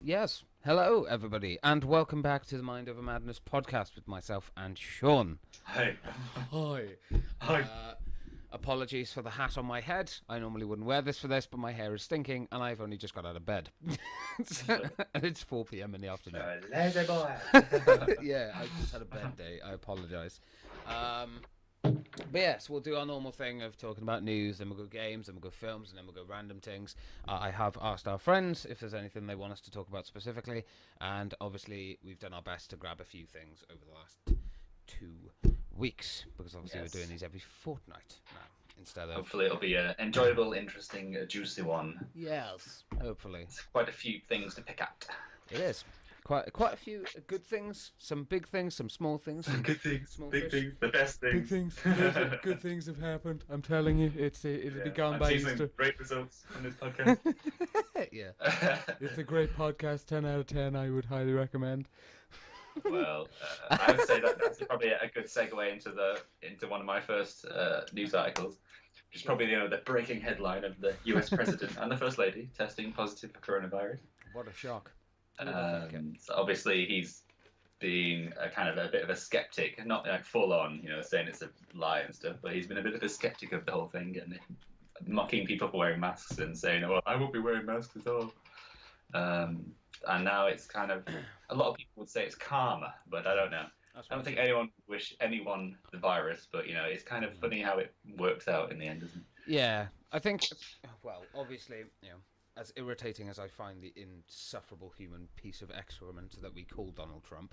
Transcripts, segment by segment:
Yes. Hello, everybody, and welcome back to the Mind Over Madness podcast with myself and Sean. Hi. Hi. Hi. Apologies for the hat on my head. I normally wouldn't wear this for this, but my hair is stinking, and I've only just got out of bed. And it's 4 p.m. in the afternoon. Lazy boy. Yeah, I just had a bad day. I apologise. But yes, we'll do our normal thing of talking about news, then we'll go games, then we'll go films, and then we'll go random things. I have asked our friends if there's anything they want us to talk about specifically, and obviously we've done our best to grab a few things over the last 2 weeks, because obviously Yes. we're doing these every fortnight now, instead of... Hopefully it'll be an enjoyable, interesting, juicy one. Yes, hopefully. It's quite a few things to pick out. It is. Quite a few good things, some big things, some small things. Some Good things, small big fish. things, the best things. Big things. Good things have happened. I'm telling you, it'll be gone I'm by seeing Easter. some great results on this podcast. Yeah. It's a great podcast, 10 out of 10, I would highly recommend. Well, I would say that's probably a good segue into one of my first news articles, which is probably the breaking headline of the U.S. President and the First Lady testing positive for coronavirus. What a shock. So obviously he's being a kind of a bit of a skeptic, not like full on, saying it's a lie and stuff, but he's been a bit of a skeptic of the whole thing and mocking people for wearing masks and saying, "Oh, I won't be wearing masks at all." And now it's kind of, a lot of people would say it's karma, but I don't know. I don't think anyone would wish anyone the virus, but it's kind of funny how it works out in the end, isn't it? Yeah, I think, well, obviously, as irritating as I find the insufferable human piece of excrement that we call Donald Trump,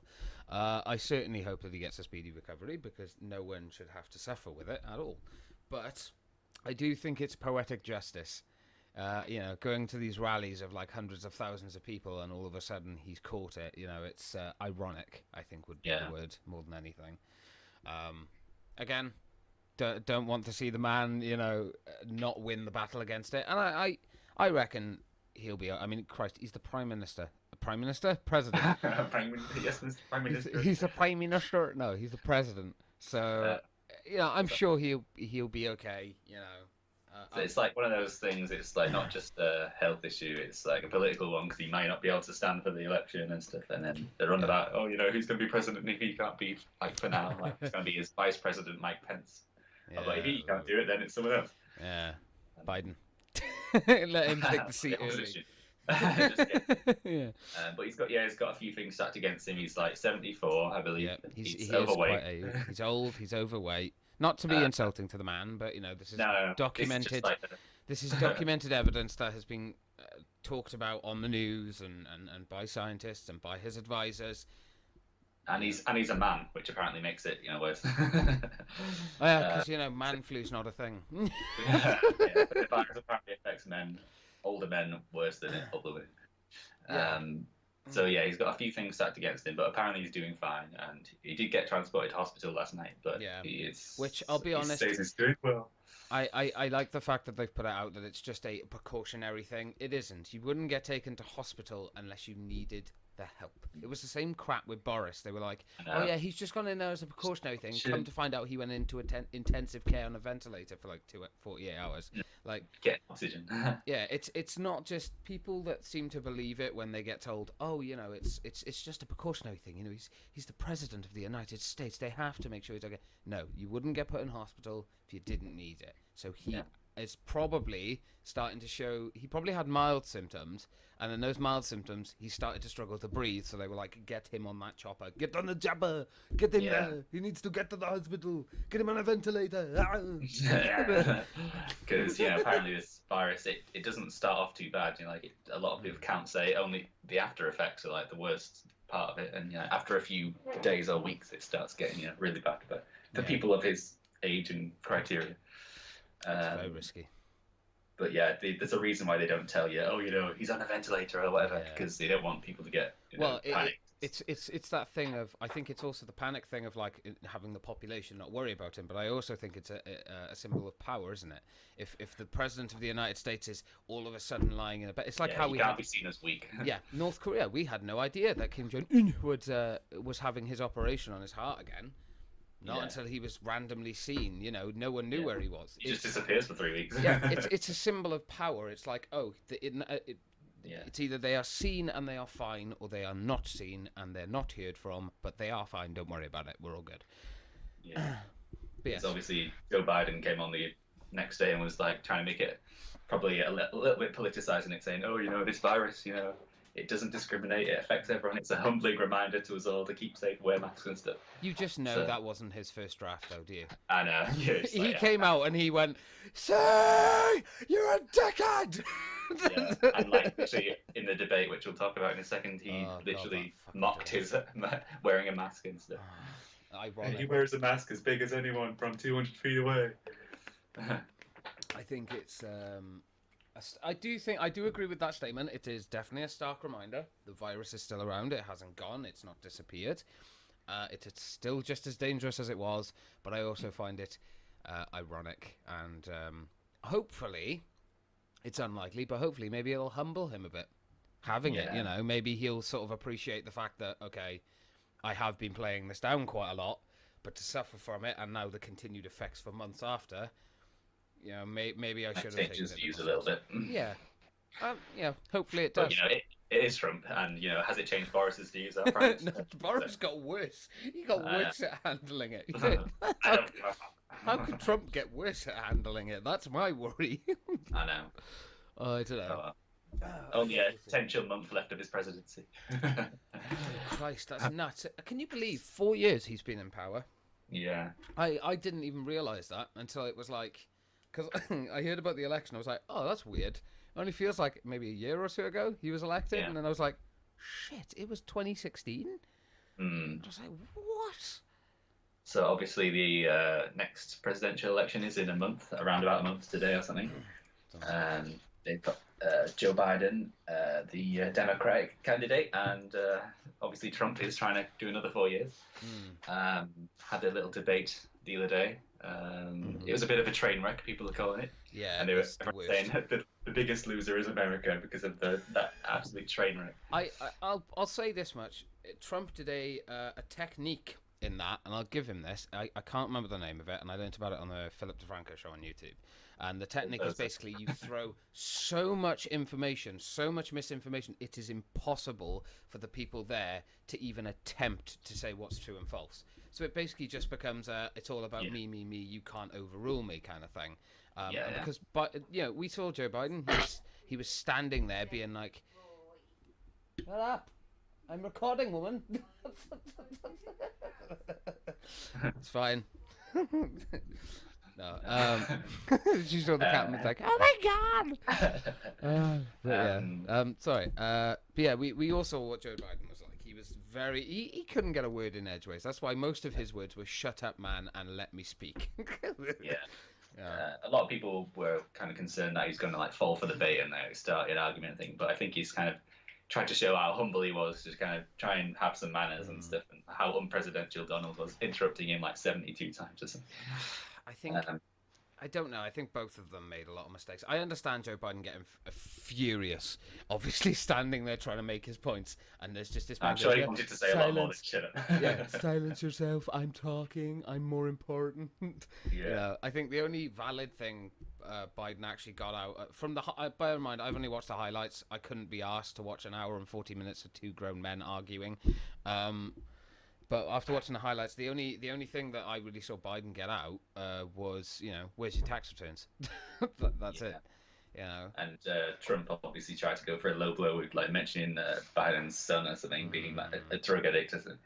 I certainly hope that he gets a speedy recovery, because no one should have to suffer with it at all. But I do think it's poetic justice. Going to these rallies of like hundreds of thousands of people, and all of a sudden he's caught it. It's ironic, I think, would be the word more than anything. Again, don't want to see the man, not win the battle against it. And I reckon he'll be. I mean, Christ, he's the Prime Minister. Prime Minister? President. Yes, Mr. Prime Minister. He's the Prime Minister. No, he's the President. So, I'm sure he'll be okay. So it's like one of those things. It's like not just a health issue. It's like a political one, because he might not be able to stand for the election and stuff. And then they're on about, who's going to be president if he can't be, like, for now? Like, it's going to be his vice president, Mike Pence. Yeah, But if he can't do it, then it's someone else. Yeah, Biden. Let him take the seat early. Yeah. But he's got a few things stacked against him. He's like 74, I believe. Yeah, he's overweight. He's old. He's overweight. Not to be insulting to the man, but this is documented. This is documented evidence that has been talked about on the news and by scientists and by his advisors. And he's a man, which apparently makes it worse. Because man flu's not a thing. But the virus apparently affects older men, worse than other women. So he's got a few things stacked against him, but apparently he's doing fine, and he did get transported to hospital last night. But he is, which I'll be honest, he says he's doing well. I like the fact that they've put it out that it's just a precautionary thing. It isn't. You wouldn't get taken to hospital unless you needed the help. It was the same crap with Boris. They were like, "Oh yeah, he's just gone in there as a precautionary thing." Come to find out, he went into intensive care on a ventilator for like 48 hours. Like, get oxygen. Yeah, it's not just people that seem to believe it when they get told, "Oh, it's just a precautionary thing." He's the president of the United States. They have to make sure he's okay. No, you wouldn't get put in hospital if you didn't need it. So he is probably starting to show. He probably had mild symptoms, and in those mild symptoms, he started to struggle to breathe. So they were like, "Get him on that chopper. Get on the chopper. Get him there. He needs to get to the hospital. Get him on a ventilator." Because apparently this virus it doesn't start off too bad. A lot of people can't say only the after effects are like the worst part of it, and after a few days or weeks, it starts getting really bad. But for people of his age and criteria. It's very risky. But there's a reason why they don't tell you, he's on a ventilator or whatever, because they don't want people to get panicked. It's that thing of, I think it's also the panic thing of like having the population not worry about him, but I also think it's a symbol of power, isn't it? If the president of the United States is all of a sudden lying in a bed, it's like how we can't be seen as weak. North Korea, we had no idea that Kim Jong-un was having his operation on his heart again. Not until he was randomly seen. No one knew where he was. He just disappears for 3 weeks. It's a symbol of power. It's like, Yeah. It's either they are seen and they are fine, or they are not seen and they're not heard from, but they are fine. Don't worry about it. We're all good. Yeah. But Because yes. obviously Joe Biden came on the next day and was like trying to make it probably a little bit politicizing it, saying, "Oh, this virus, it doesn't discriminate. It affects everyone. It's a humbling reminder to us all to keep safe, wear masks and stuff." You just know So, that wasn't his first draft, though, do you? and yeah, it's He like, came out and he went, "Say, you're a dickhead!" yeah, and like actually in the debate, which we'll talk about in a second, he Oh, God, literally that fucking mocked debate. his wearing a mask and stuff. Ironic. He wears a mask as big as anyone from 200 feet away. I think it's. I do agree with that statement. It is definitely a stark reminder. The virus is still around. It hasn't gone. It's not disappeared. It's still just as dangerous as it was. But I also find it ironic, and hopefully, it's unlikely. But hopefully, maybe it'll humble him a bit. Having it, maybe he'll sort of appreciate the fact that I have been playing this down quite a lot, but to suffer from it and now the continued effects for months after, maybe I should have taken Changes it views a little bit. Yeah. Hopefully it does. But it is Trump, and has it changed Boris's views? Our prime No, Minister? Boris got worse. He got worse at handling it. I don't- How could Trump get worse at handling it? That's my worry. I know. I don't know. Oh, well. Only a potential month left of his presidency. Oh, Christ, that's nuts. Can you believe 4 years he's been in power? Yeah. I didn't even realise that until it was like... Because I heard about the election. I was like, oh, that's weird. It only feels like maybe a year or so ago he was elected. Yeah. And then I was like, shit, it was 2016? Mm. I was like, what? So obviously the next presidential election is in a month, around about a month today or something. They've got Joe Biden, the Democratic candidate, and obviously Trump is trying to do another 4 years. Had a little debate the other day. It was a bit of a train wreck, people are calling it. Yeah, and they were saying that the biggest loser is America because of that absolute train wreck. I'll say this much: Trump did a technique in that, and I'll give him this. I can't remember the name of it, and I learned about it on the Philip DeFranco show on YouTube. And the technique is basically you throw so much information, so much misinformation, it is impossible for the people there to even attempt to say what's true and false. So it basically just becomes it's all about me, you can't overrule me kind of thing. Because, we saw Joe Biden. He was standing there being like, "Shut up! I'm recording, woman." It's fine. No. She saw the cat and was like, "Oh my god!" Sorry. But yeah, we all saw what Joe Biden was like. He was he couldn't get a word in edgeways. That's why most of his words were "shut up, man, and let me speak." A lot of people were kind of concerned that he's going to fall for the bait and start an argument thing, but I think he's kind of tried to show how humble he was, to kind of try and have some manners and stuff, and how unpresidential Donald was, interrupting him 72 times or something. I think I don't know. I think both of them made a lot of mistakes. I understand Joe Biden getting furious, obviously standing there trying to make his points, and there's just this. I'm sure he wanted to say a lot more than shit. Yeah, silence yourself. I'm talking. I'm more important. Yeah. I think the only valid thing Biden actually got out from the. Bear in mind, I've only watched the highlights. I couldn't be asked to watch an hour and 40 minutes of two grown men arguing. But after watching the highlights, the only thing that I really saw Biden get out was, where's your tax returns? That's it. And Trump obviously tried to go for a low blow with mentioning Biden's son or something being a drug addict or something.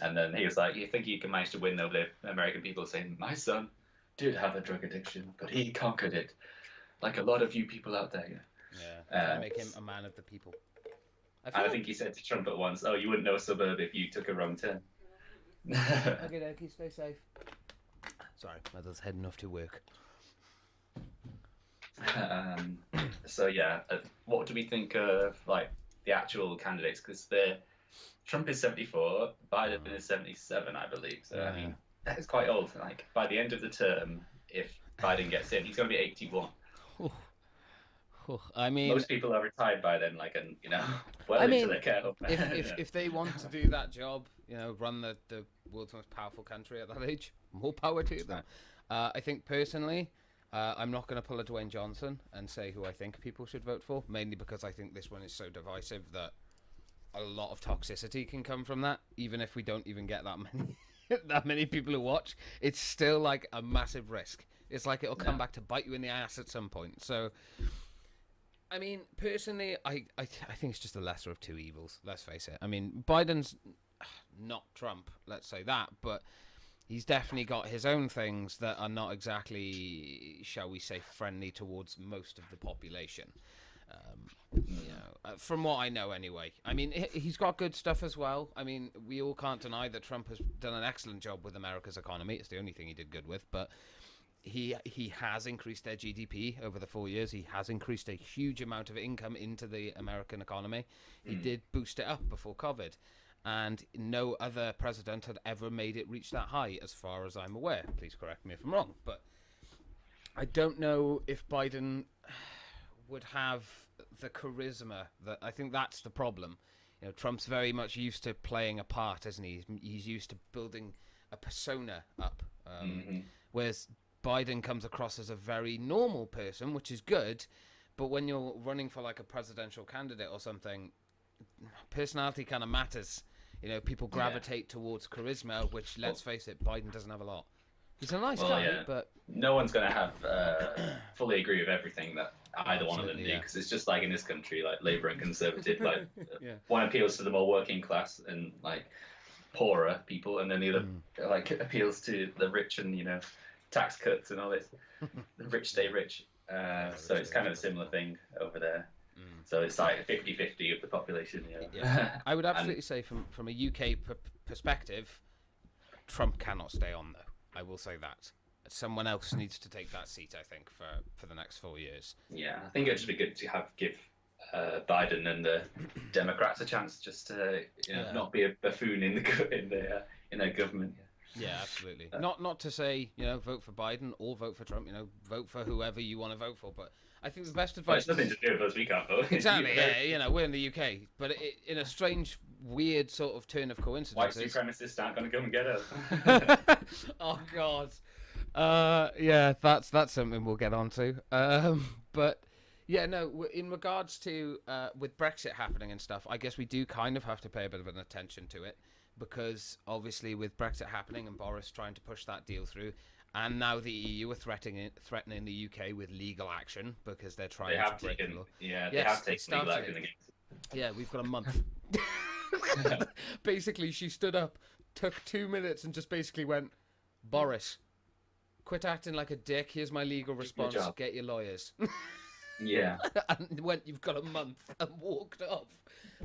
And then he was like, "You think you can manage to win over the American people, saying my son did have a drug addiction, but he conquered it, like a lot of you people out there." Yeah, make him a man of the people. I think he said to Trump at once, "Oh, you wouldn't know a suburb if you took a wrong turn." Okay, stay safe. Sorry, mother's heading off to work. So what do we think of the actual candidates? Because Trump is 74, Biden is 77, I believe. So I mean, that is quite old. By the end of the term, if Biden gets in, he's going to be 81. I mean, most people are retired by then, into their care home. If they want to do that job, run the world's most powerful country at that age, more power to them. I think personally, I'm not going to pull a Dwayne Johnson and say who I think people should vote for, mainly because I think this one is so divisive that a lot of toxicity can come from that. Even if we don't even get that many that many people who watch, it's still like a massive risk. It's like it'll come back to bite you in the ass at some point. So, I mean, personally, I think it's just the lesser of two evils. Let's face it. I mean, Biden's not Trump, let's say that, but he's definitely got his own things that are not exactly, shall we say, friendly towards most of the population. From what I know anyway. I mean, he's got good stuff as well. I mean, we all can't deny that Trump has done an excellent job with America's economy. It's the only thing he did good with, but he has increased their GDP over the 4 years. He has increased a huge amount of income into the American economy. He did boost it up before COVID, and no other president had ever made it reach that high, as far as I'm aware. Please correct me if I'm wrong, but I don't know if Biden would have the charisma. That I think that's the problem. You know, Trump's very much used to playing a part, isn't he? He's used to building a persona up, whereas Biden comes across as a very normal person, which is good, but when you're running for like a presidential candidate or something, personality kind of matters. You know, people gravitate towards charisma, which, let's face it, Biden doesn't have a lot. He's a nice guy, but no one's going to have fully agree with everything that either one of them do, because it's just like in this country, like Labour and Conservative, like one appeals to the more working class and like poorer people, and then the other like appeals to the rich and, you know, tax cuts and all this. The rich stay rich. So it's kind of a similar thing over there. So it's like 50-50 of the population. I would absolutely say from a UK perspective, Trump cannot stay on, though. I will say that. Someone else needs to take that seat, I think, for the next 4 years. Yeah, I think it'd just be good to give Biden and the Democrats a chance just to not be a buffoon in their government. Yeah, absolutely. Not to say, vote for Biden or vote for Trump. Vote for whoever you want to vote for. But I think the best advice. Well, it's nothing to do with us. We can't vote. Exactly. Yeah. We're in the UK, but in a strange, weird sort of turn of coincidences. White supremacists aren't going to come and get us. Oh God. Yeah, that's something we'll get onto. But yeah, no. In regards to with Brexit happening and stuff, I guess we do kind of have to pay a bit of an attention to it. Because obviously with Brexit happening and Boris trying to push that deal through, and now the EU are threatening the UK with legal action because they're trying to break the law. Yeah, they have taken legal action against it. Yeah, we've got a month. Basically, she stood up, took 2 minutes, and just basically went, "Boris, quit acting like a dick. Here's my legal response. Get your lawyers." Yeah. And went, "You've got a month," and walked off.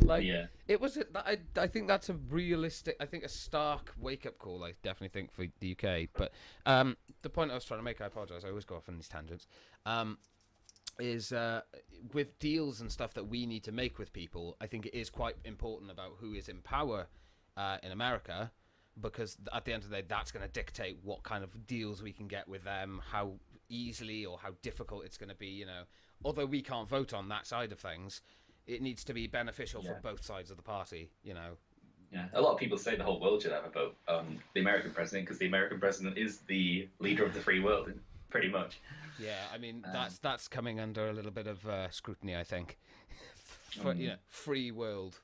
It was. I think that's a realistic. I think a stark wake-up call. I definitely think for the UK. But the point I was trying to make, I apologise. I always go off on these tangents. Is with deals and stuff that we need to make with people. I think it is quite important about who is in power in America, because at the end of the day, that's going to dictate what kind of deals we can get with them, how easily or how difficult it's going to be. Although we can't vote on that side of things. It needs to be beneficial for both sides of the party, Yeah, a lot of people say the whole world should have a vote on the American president because the American president is the leader of the free world, pretty much. Yeah, I mean that's coming under a little bit of scrutiny, I think. For, free world.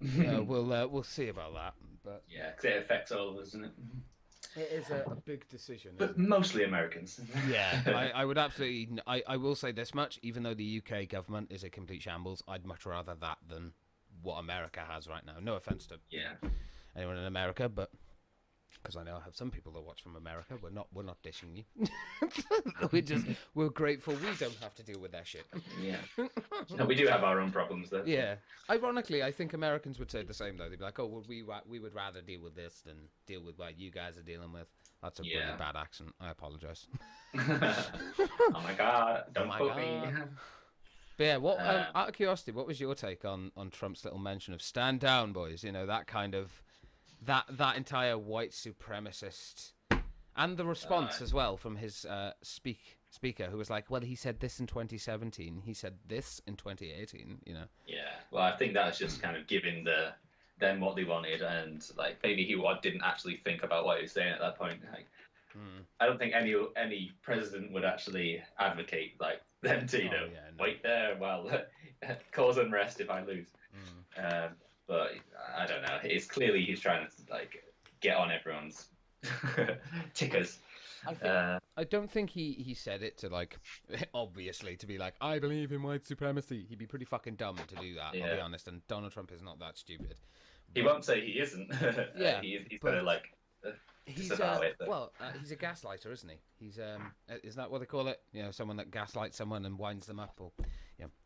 Yeah, we'll see about that. But yeah, because it affects all of us, doesn't it? It is a big decision. But mostly Americans. Yeah, I would absolutely... I will say this much, even though the UK government is a complete shambles, I'd much rather that than what America has right now. No offence to anyone in America, but... Because I know I have some people that watch from America. We're not dishing you. We're grateful we don't have to deal with their shit. Yeah. No, we do have our own problems, though. Yeah. Ironically, I think Americans would say the same, though. They'd be like, "Oh, well, we would rather deal with this than deal with what you guys are dealing with." That's a really bad accent. I apologise. Oh my God! Don't quote me. But yeah, out of curiosity, what was your take on Trump's little mention of "stand down, boys"? That kind of. That entire white supremacist, and the response as well from his speaker, who was like, "Well, he said this in 2017. He said this in 2018." Yeah. Well, I think that's just kind of giving them what they wanted, and like maybe he didn't actually think about what he was saying at that point. Like, I don't think any president would actually advocate like them to wait there while cause unrest if I lose. But I don't know. It's clearly he's trying to like get on everyone's tickers. I don't think he said it to like obviously to be like I believe in white supremacy. He'd be pretty fucking dumb to do that. I'll be honest. And Donald Trump is not that stupid. He won't say he isn't. Yeah, he's gonna like. He's he's a gaslighter, isn't he? He's is that what they call it? You know, someone that gaslights someone and winds them up, or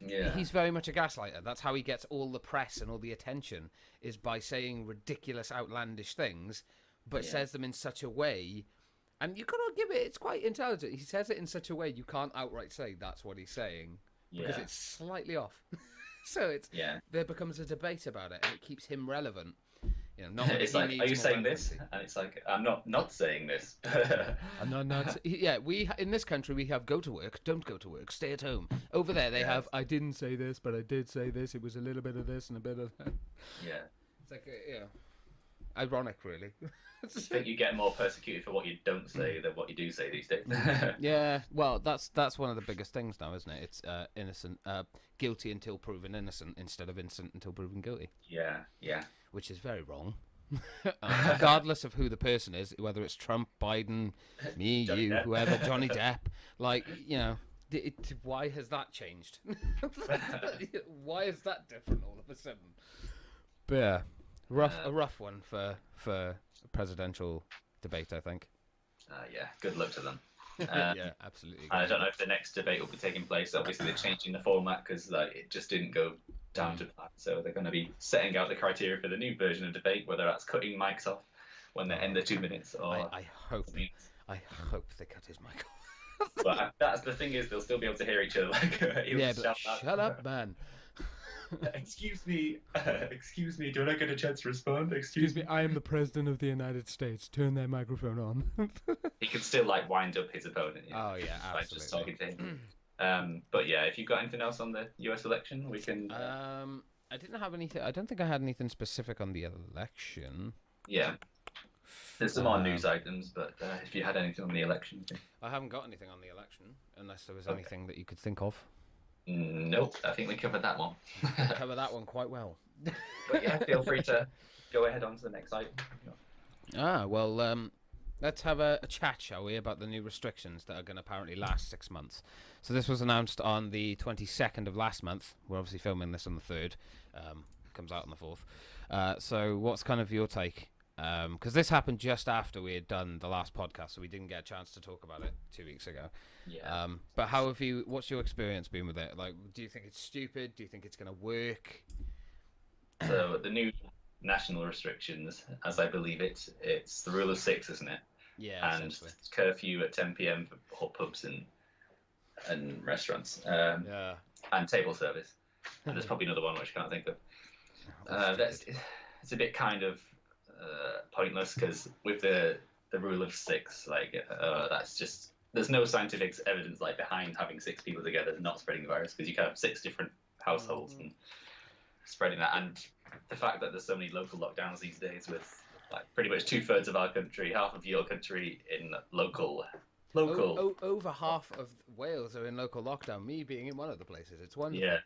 yeah. He's very much a gaslighter. That's how he gets all the press and all the attention, is by saying ridiculous, outlandish things, but says them in such a way, and you gotta give it. It's quite intelligent. He says it in such a way you can't outright say that's what he's saying because it's slightly off. So there becomes a debate about it, and it keeps him relevant. You know, it's like, are you saying this? And it's like, I'm not saying this. I'm not. Yeah, we in this country we have go to work, don't go to work, stay at home. Over there they have I didn't say this, but I did say this. It was a little bit of this and a bit of that. Yeah, it's like ironic, really. I think you get more persecuted for what you don't say than what you do say these days. Yeah, well, that's one of the biggest things now, isn't it? It's innocent, guilty until proven innocent, instead of innocent until proven guilty. Yeah. Which is very wrong. Regardless of who the person is, whether it's Trump, Biden, me, Johnny you, Depp. whoever, Johnny Depp, like, you know, why has that changed? Why is that different all of a sudden? But yeah, a rough one for a presidential debate, I think. Yeah, good luck to them. Yeah, absolutely. I don't know if the next debate will be taking place. Obviously, they're changing the format because it just didn't go down to plan. So they're going to be setting out the criteria for the new version of debate, whether that's cutting mics off when they end the 2 minutes, or I hope they cut his mic off. But that's the thing, is they'll still be able to hear each other. Like, but shut up, man. Excuse me, do I get a chance to respond? Excuse me, I am the president of the United States. Turn that microphone on. He can still like wind up his opponent. Oh yeah, absolutely. By just talking to him. But yeah, if you've got anything else on the US election, we can. I didn't have anything. I don't think I had anything specific on the election. Yeah. There's some more news items, but if you had anything on the election. I haven't got anything on the election, unless there was anything that you could think of. Nope, I think we covered that one. Covered that one quite well. But yeah, feel free to go ahead on to the next item. Well, let's have a chat, shall we, about the new restrictions that are going to apparently last 6 months. So this was announced on the 22nd of last month. We're obviously filming this on the 3rd. Comes out on the 4th. So what's kind of your take? Because this happened just after we had done the last podcast, so we didn't get a chance to talk about it 2 weeks ago. Yeah. But what's your experience been with it? Like, do you think it's stupid? Do you think it's going to work? So the new national restrictions, as I believe it's the rule of 6, isn't it? Yeah. And curfew at 10 p.m. for pubs and restaurants. And table service. And there's probably another one which I can't think of. It's a bit kind of pointless, because with the rule of 6, like that's just, there's no scientific evidence like behind having 6 people together and not spreading the virus, because you can have 6 different households and spreading that. And the fact that there's so many local lockdowns these days, with like pretty much 2/3 of our country, half of your country in local. Over half of Wales are in local lockdown. Me being in one of the places, it's wonderful.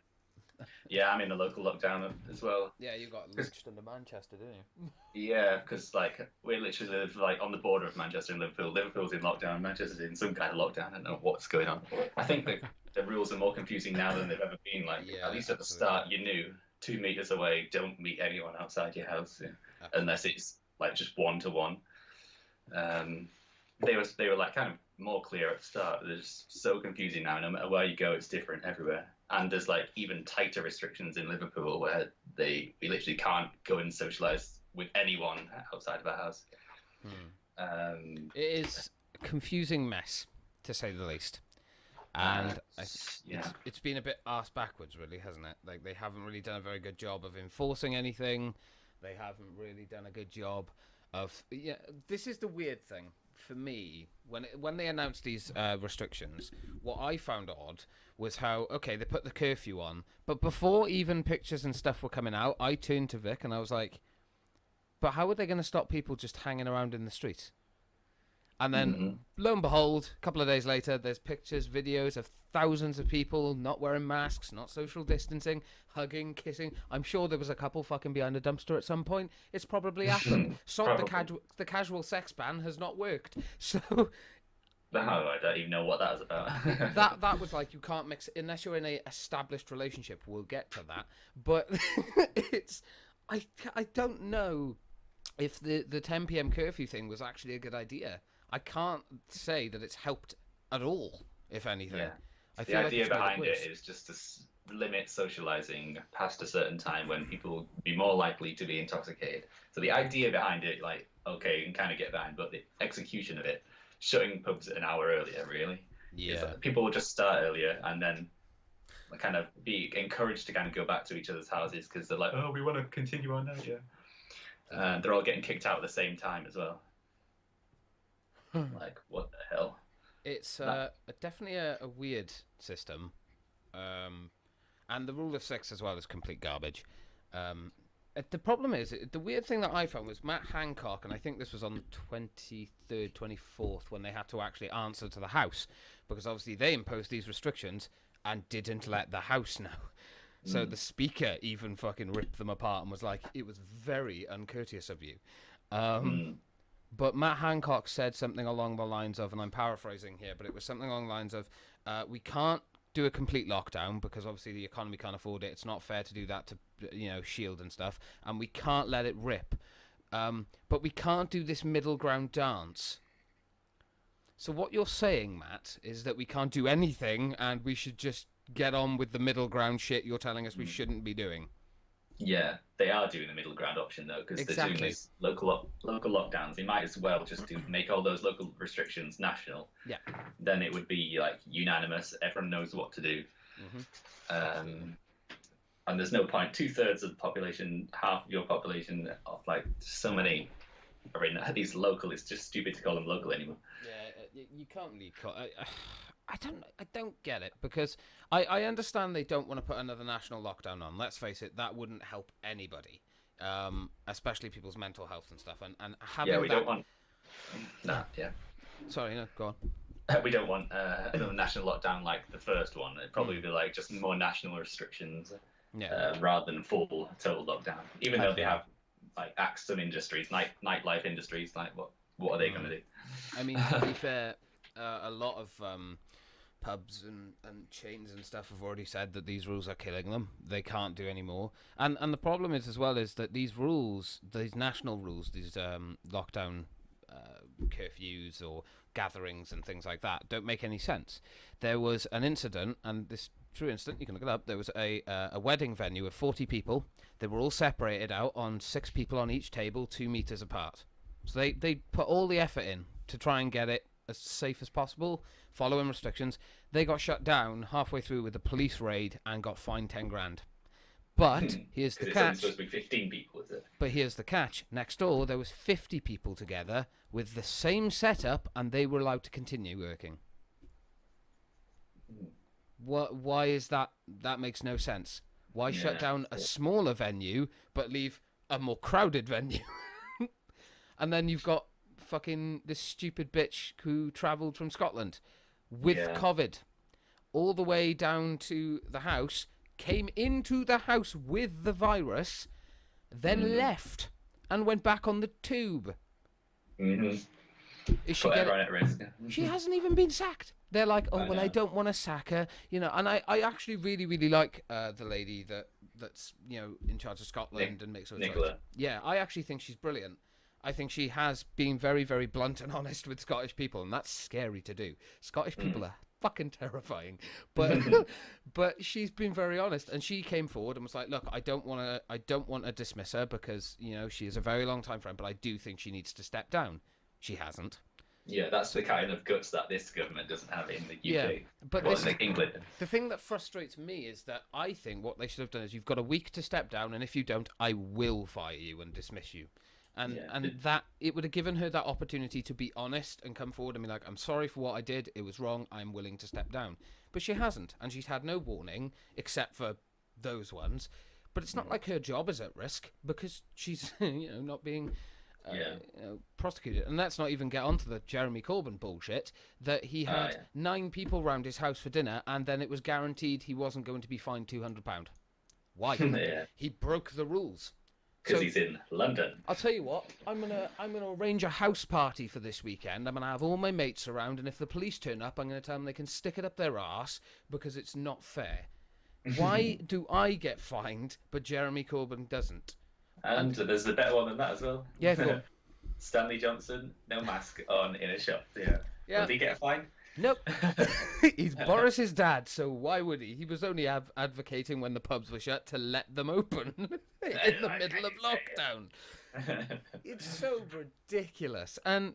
Yeah, I'm in the local lockdown as well. Yeah, you got lynched into Manchester, didn't you? Yeah, because like we literally live like on the border of Manchester and Liverpool. Liverpool's in lockdown, Manchester's in some kind of lockdown. I don't know what's going on. I think the rules are more confusing now than they've ever been. Like at least at the start, you knew 2 meters away, don't meet anyone outside your house, unless it's like just 1-to-1. They were like kind of more clear at the start. They're just so confusing now. No matter where you go, it's different everywhere. And there's like even tighter restrictions in Liverpool, where we literally can't go and socialise with anyone outside of our house. It is a confusing mess, to say the least. And it's been a bit arse backwards, really, hasn't it? Like, they haven't really done a very good job of enforcing anything. They haven't really done a good job of... Yeah, this is the weird thing for me. When they announced these restrictions, what I found odd was how, okay, they put the curfew on, but before even pictures and stuff were coming out, I turned to Vic and I was like, but how are they going to stop people just hanging around in the streets? And then, Mhm. lo and behold, a couple of days later, there's pictures, videos of thousands of people not wearing masks, not social distancing, hugging, kissing. I'm sure there was a couple fucking behind a dumpster at some point. It's probably happened. Probably. The casual sex ban has not worked. So No, I don't even know what that was about. that was like, you can't mix unless you're in a established relationship. We'll get to that, but it's I don't know if the 10 p.m. curfew thing was actually a good idea. I can't say that it's helped at all. If anything, Yeah. I The feel like idea it's made behind it it worse. is just to limit socializing past a certain time when people would be more likely to be intoxicated. So the idea behind it, like, okay, you can kind of get behind, but the execution of it, shutting pubs an hour earlier, really, is Yeah. that people will just start earlier and then kind of be encouraged to kind of go back to each other's houses because they're like, oh, we want to continue on now, yeah. And they're all getting kicked out at the same time as well. Like, what the hell? It's That, definitely a weird system, um, and the rule of six as well is complete garbage. The problem is the weird thing that I found was Matt Hancock, and I think this was on the 23rd, 24th when they had to actually answer to the House because obviously they imposed these restrictions and didn't let the House know. So the Speaker even fucking ripped them apart and was like, "It was very uncourteous of you." Um, mm, But Matt Hancock said something along the lines of, and I'm paraphrasing here, but it was something along the lines of, we can't do a complete lockdown because obviously the economy can't afford it. It's not fair to do that to, shield and stuff. And we can't let it rip. But we can't do this middle ground dance. So what you're saying, Matt, is that we can't do anything and we should just get on with the middle ground shit you're telling us we mm. shouldn't be doing. Yeah, they are doing the middle ground option though, because they're doing Exactly. these local lockdowns. They might as well just make all those local restrictions national. Yeah. Then it would be like unanimous. Everyone knows what to do. Absolutely. And there's no point. 2/3 of the population, half of your population, of like so many are in these local. It's just stupid to call them local anymore. Yeah, you can't really call. I don't get it because I understand they don't want to put another national lockdown on. Let's face it, that wouldn't help anybody, especially people's mental health and stuff. And having Yeah, we that. don't want. Nah, yeah. Sorry, no, go on. We don't want another national lockdown like the first one. It'd probably be like just more national restrictions Yeah, rather than full total lockdown. Even I though they think- have like axed some industries, nightlife industries, like what are they going to do? I mean, to be fair, a lot of pubs and chains and stuff have already said that these rules are killing them. They can't do any more. And the problem is as well is that these rules, these national rules, these lockdown curfews or gatherings and things like that don't make any sense. There was an incident, and this true incident, you can look it up. There was a wedding venue of 40 people. They were all separated out on 6 people on each table, 2 meters apart. So they put all the effort in to try and get it as safe as possible, following restrictions. They got shut down halfway through with a police raid and got fined 10 grand. But here's the Because it's only catch. supposed to be 15 people, is it? But here's the catch. Next door, there was 50 people together with the same setup, and they were allowed to continue working. Why is that? That makes no sense. Why shut Yeah. down a smaller venue but leave a more crowded venue? And then you've got fucking this stupid bitch who travelled from Scotland with Yeah. COVID all the way down to the house, came into the house with the virus, then left and went back on the tube. Mm-hmm. Is she Put getting... everyone at risk. She hasn't even been sacked. They're like, oh, I well, I know. don't want to sack her, And I actually really, really like the lady that's in charge of Scotland and makes all the Nicola. choices. Yeah, I actually think she's brilliant. I think she has been very, very blunt and honest with Scottish people, and that's scary to do. Scottish people are fucking terrifying, but but she's been very honest, and she came forward and was like, look, I don't want to dismiss her because she is a very long time friend, but I do think she needs to step down. She hasn't. Yeah, that's the kind of guts that this government doesn't have in the UK. Yeah, but well, this in England. the thing that frustrates me is that I think what they should have done is you've got a week to step down, and if you don't, I will fire you and dismiss you. And Yeah. that it would have given her that opportunity to be honest and come forward and be like, I'm sorry for what I did. It was wrong. I'm willing to step down. But she hasn't, and she's had no warning except for those ones. But it's not like her job is at risk because she's not being Yeah. prosecuted. And let's not even get onto the Jeremy Corbyn bullshit that he had 9 people round his house for dinner, and then it was guaranteed he wasn't going to be fined £200. Why? Yeah. He broke the rules. Because he's in London. I'll tell you what, I'm gonna arrange a house party for this weekend. I'm gonna have all my mates around, and if the police turn up, I'm gonna tell them they can stick it up their arse because it's not fair. Why do I get fined but Jeremy Corbyn doesn't? And there's a better one than that as well. Yeah, go on. Stanley Johnson, no mask on in a shop. Yeah. Would he get a fine? Nope. He's Boris's dad, so why would he? He was only advocating when the pubs were shut to let them open in the middle of lockdown. It's so ridiculous. And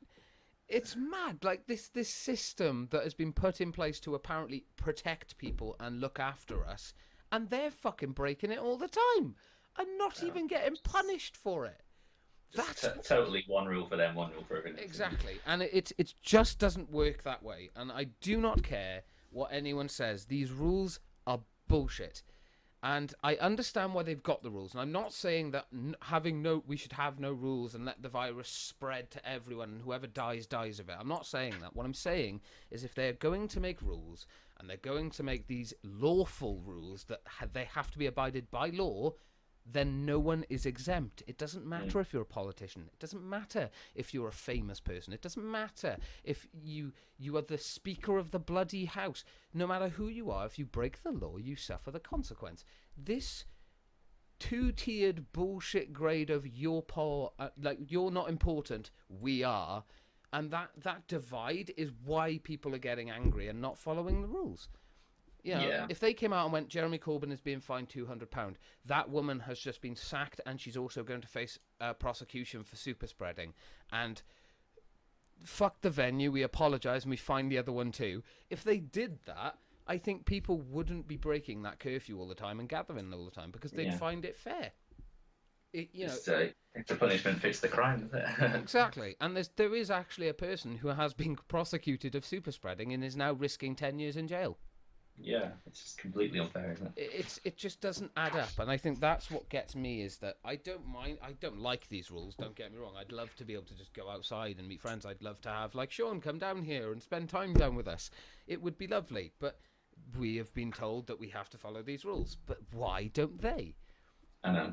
it's mad. Like, this system that has been put in place to apparently protect people and look after us, and they're fucking breaking it all the time and not even getting punished for it. That's totally one rule for them, one rule for everyone. Exactly, and it just doesn't work that way. And I do not care what anyone says. These rules are bullshit, and I understand why they've got the rules. And I'm not saying that we should have no rules and let the virus spread to everyone, and whoever dies of it. I'm not saying that. What I'm saying is, if they're going to make rules and they're going to make these lawful rules that they have to be abided by law, then no one is exempt. It doesn't matter if you're a politician. It doesn't matter if you're a famous person. It doesn't matter if you are the Speaker of the bloody House. No matter who you are, if you break the law, you suffer the consequence. This two-tiered bullshit grade of you're poor, like you're not important, we are, and that divide is why people are getting angry and not following the rules. If they came out and went, Jeremy Corbyn is being fined £200, that woman has just been sacked and she's also going to face prosecution for super spreading. And fuck the venue, we apologise and we fine the other one too. If they did that, I think people wouldn't be breaking that curfew all the time and gathering all the time because they'd find it fair. If the punishment fits the crime, isn't it? Exactly. And there is actually a person who has been prosecuted of super spreading and is now risking 10 years in jail. Yeah, it's just completely unfair, isn't it? It just doesn't add up, and I think that's what gets me is that I don't like these rules, don't get me wrong. I'd love to be able to just go outside and meet friends. I'd love to have, like, Sean come down here and spend time down with us. It would be lovely, but we have been told that we have to follow these rules. But why don't they? I know.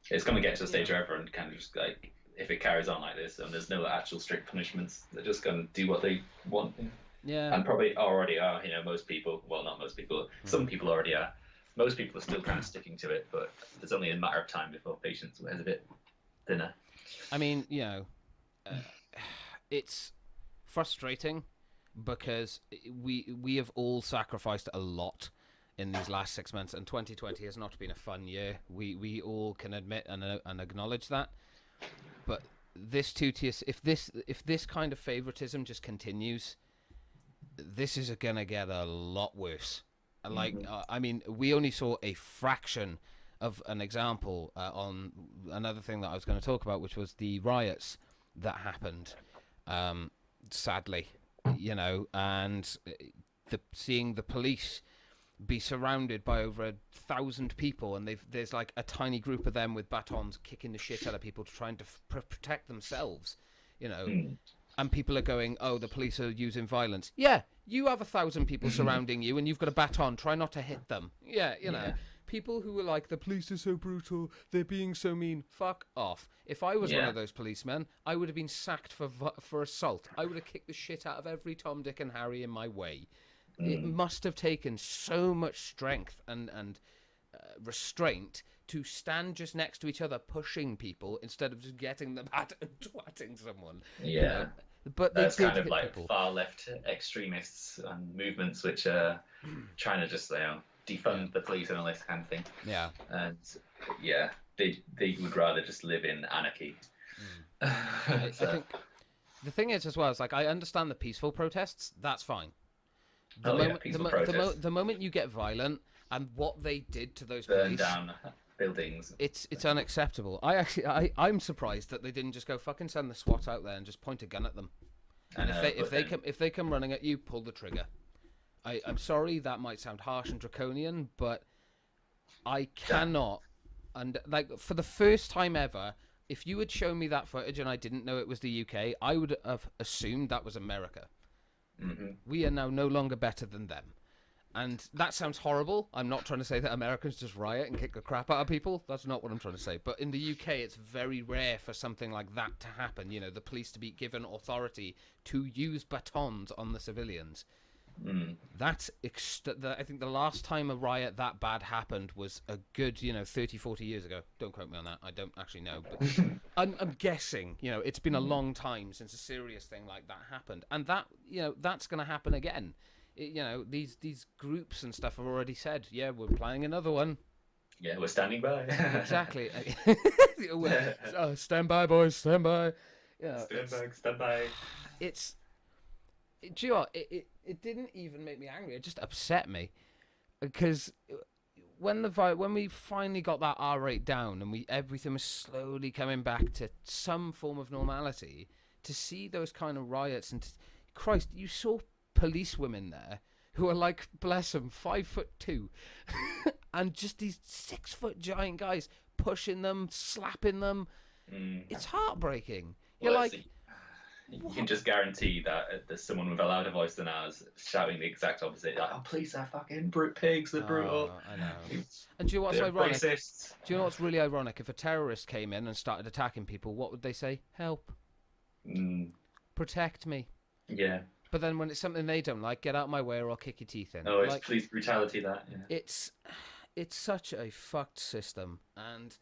It's going to get to a stage where everyone kind of just, like, if it carries on like this and there's no actual strict punishments, they're just going to do what they want. Yeah. And probably already are, most people, well, not most people, some people already are. Most people are still kind of sticking to it, but it's only a matter of time before patience wears a bit thinner. I mean, it's frustrating because we have all sacrificed a lot in these last 6 months, and 2020 has not been a fun year. We all can admit and acknowledge that. But this two-tier, if this kind of favoritism just continues, this is gonna get a lot worse. I mean, we only saw a fraction of an example on another thing that I was going to talk about, which was the riots that happened, sadly, and seeing the police be surrounded by over 1,000 people, and there's like a tiny group of them with batons kicking the shit out of people to try and protect themselves, And people are going, oh, the police are using violence. Yeah, you have 1,000 people surrounding you and you've got a baton. Try not to hit them. Yeah, people who are like, the police are so brutal, they're being so mean. Fuck off. If I was one of those policemen, I would have been sacked for assault. I would have kicked the shit out of every Tom, Dick and Harry in my way. It must have taken so much strength and restraint to stand just next to each other pushing people instead of just getting the bat and twatting someone. Yeah. But that's kind of like people. Far left extremists and movements which are trying to just defund the police and all this kind of thing. Yeah. And they would rather just live in anarchy. I think the thing is as well, it's like I understand the peaceful protests, that's fine. The moment you get violent and what they did to those burn police, down buildings, it's unacceptable. I'm surprised that they didn't just go fucking send the SWAT out there and just point a gun at them. And if they come running at you, pull the trigger. I'm sorry, that might sound harsh and draconian, but I cannot, and like for the first time ever, if you had shown me that footage and I didn't know it was the UK, I would have assumed that was America. Hmm. We are now no longer better than them. And that sounds horrible. I'm not trying to say that Americans just riot and kick the crap out of people. That's not what I'm trying to say. But in the UK, it's very rare for something like that to happen. You know, the police to be given authority to use batons on the civilians. Mm. I think the last time a riot that bad happened was a good, 30, 40 years ago. Don't quote me on that. I don't actually know. But I'm guessing, it's been a long time since a serious thing like that happened. And that, that's going to happen again. These groups and stuff have already said, yeah, we're planning another one. Yeah, we're standing by. Exactly. Stand by, boys, stand by. Stand by. Do you know what? It didn't even make me angry. It just upset me because when we finally got that R rate down and everything was slowly coming back to some form of normality, to see those kind of riots and Christ, you saw police women there who are like, bless them, 5'2", and just these 6-foot giant guys pushing them, slapping them. It's heartbreaking. You're like, you can just guarantee that there's someone with a louder voice than ours shouting the exact opposite. Like, oh, police are fucking brute pigs. They're brutal. I know. And do you know what's ironic? Racists. Do you know what's really ironic? If a terrorist came in and started attacking people, what would they say? Help. Protect me. Yeah. But then when it's something they don't like, get out of my way or I'll kick your teeth in. Oh, it's police brutality, that. Yeah. It's such a fucked system. And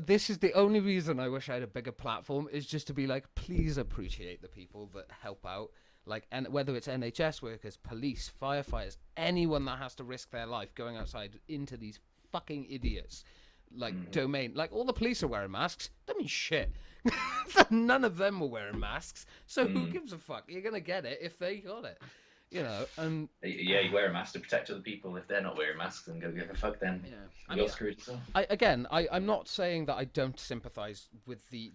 this is the only reason I wish I had a bigger platform, is just to be like, please appreciate the people that help out. Like, and whether it's NHS workers, police, firefighters, anyone that has to risk their life going outside into these fucking idiots. Like, domain. Like, all the police are wearing masks. That means shit. None of them were wearing masks. So who gives a fuck? You're going to get it if they got it. And... Yeah, you wear a mask to protect other people. If they're not wearing masks, then go give a fuck then. Yeah. You're screwed as well. I'm not saying that I don't sympathise with the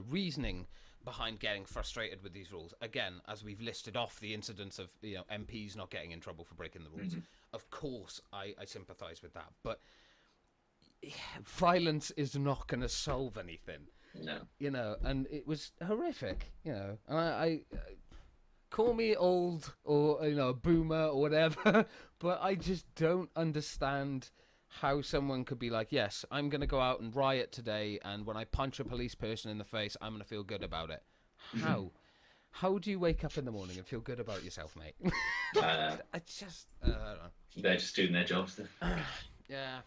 reasoning behind getting frustrated with these rules. Again, as we've listed off the incidents of MPs not getting in trouble for breaking the rules, of course I sympathise with that. But violence is not going to solve anything. No. And it was horrific. And I call me old or a boomer or whatever, but I just don't understand how someone could be like, yes, I'm going to go out and riot today, and when I punch a police person in the face, I'm going to feel good about it. How? How do you wake up in the morning and feel good about yourself, mate? I don't know. They're just doing their jobs. Yeah.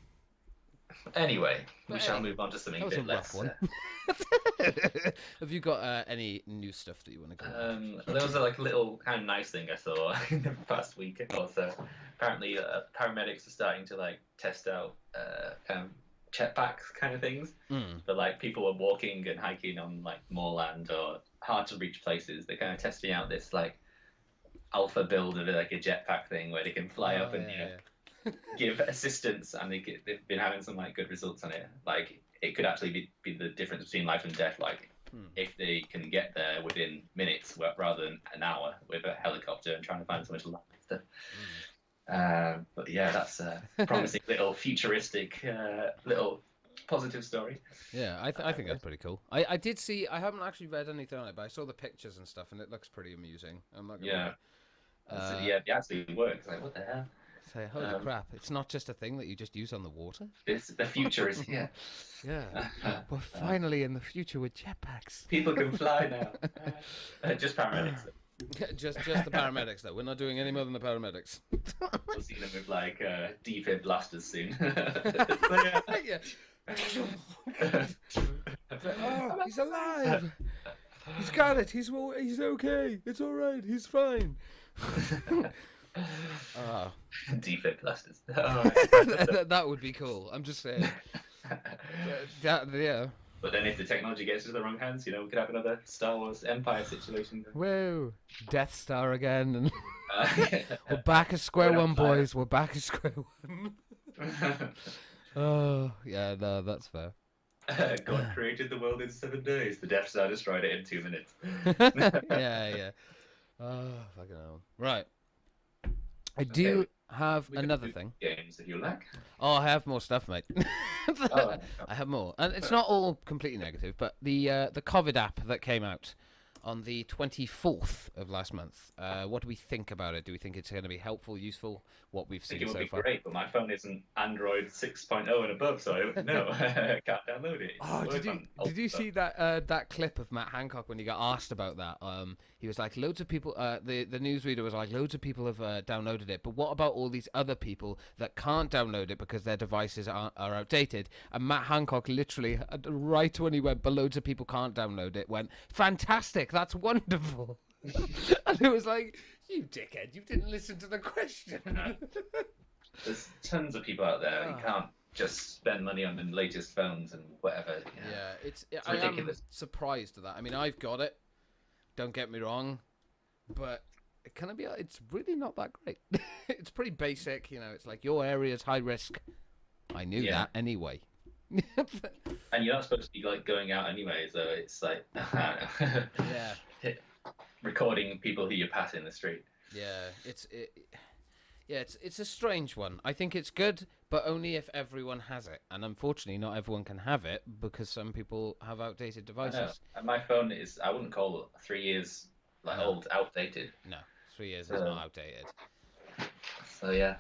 Anyway, we shall move on to something a bit less. One. Have you got any new stuff that you want to go on? There was a little kind of nice thing I saw in the past week or so. Apparently, paramedics are starting to test out kind of jetpacks kind of things. But people are walking and hiking on moorland or hard to reach places. They're kind of testing out this alpha build of a jetpack thing where they can fly up and give assistance, and they've been having some good results on it. It could actually be the difference between life and death. If they can get there within minutes rather than an hour with a helicopter and trying to find somewhere to land stuff. But yeah, that's a promising little futuristic little positive story. Yeah, I think that's pretty cool. I did see. I haven't actually read anything on it, but I saw the pictures and stuff, and it looks pretty amusing. I'm not gonna lie. It actually works. What the hell? Say, holy crap! It's not just a thing that you just use on the water. The future is here. Yeah, we're finally in the future with jetpacks. People can fly now. Just paramedics. just the paramedics though. We're not doing any more than the paramedics. We'll see them with defib blasters soon. Yeah. Oh, he's alive. He's got it. He's okay. It's all right. He's fine. Defib blasters. That would be cool. I'm just saying. Yeah. But then if the technology gets into the wrong hands, we could have another Star Wars Empire situation. Whoa. Death Star again. And we're back at square one, boys. We're back at square one. Oh, yeah, no, that's fair. God created the world in 7 days. The Death Star destroyed it in 2 minutes. Yeah. Oh, fucking hell. Right. I do have We can another do thing. games if you like. Oh, I have more stuff, mate. Oh, I have more, and it's not all completely negative. But the COVID app that came out on the 24th of last month. What do we think about it? Do we think it's going to be helpful, useful? What we've I think seen it would so be far? great, but my phone isn't Android 6.0 and above, so I don't know. I can't download it. Oh, did you see that that clip of Matt Hancock when he got asked about that? He was like, loads of people. The newsreader was like, loads of people have downloaded it, but what about all these other people that can't download it because their devices are outdated? And Matt Hancock literally, right when he went, but loads of people can't download it, went, fantastic, that's wonderful. And it was like, you dickhead, you didn't listen to the question. There's tons of people out there. You can't just spend money on the latest phones and whatever. Yeah, it's I am ridiculous. Surprised at that. I mean, I've got it. Don't get me wrong, but it kind of be. It's really not that great. It's pretty basic, you know. It's like your area is high risk. I knew that anyway. And you're not supposed to be like going out anyway, so it's like Yeah, recording people who you pass in the street. yeah. It's a strange one. I think it's good, but only if everyone has it. And unfortunately, not everyone can have it because some people have outdated I know. devices. And my phone is, I wouldn't call 3 years like No. old, outdated. No, 3 years is not outdated. So yeah,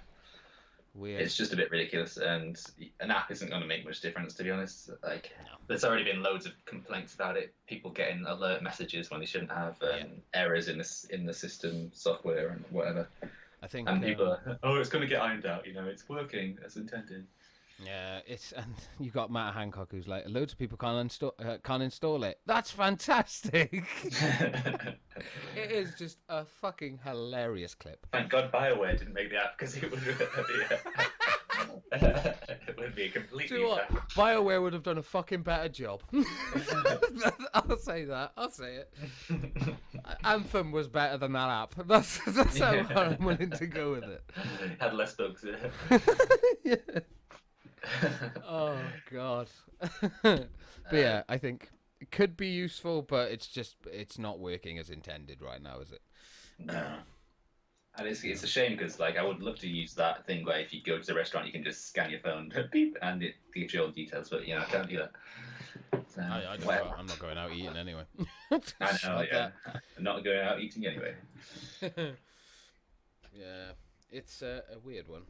Weird. it's just a bit ridiculous, and an app isn't going to make much difference, to be honest. Like, No. there's already been loads of complaints about it. People getting alert messages when they shouldn't have, errors in the system software and whatever. I think. And people are, oh, it's going to get ironed out. You know, it's working as intended. Yeah, and you got Matt Hancock who's like, loads of people can't install it. That's fantastic. It is just a fucking hilarious clip. Thank God BioWare didn't make the app, because it would be a completely. Do you know what? BioWare would have done a fucking better job. I'll say that. I'll say it. Anthem was better than that app. That's how far I'm willing to go with it. Had less bugs. Yeah. Oh god. But yeah, I think it could be useful, but it's not working as intended right now, is it? No. And it's a shame, because like I would love to use that thing where if you go to the restaurant you can just scan your phone, beep, and it gives you all the details. But I can't do that. So, I'm not going out eating anyway. I know, yeah. I'm not going out eating anyway. Yeah, it's a weird one,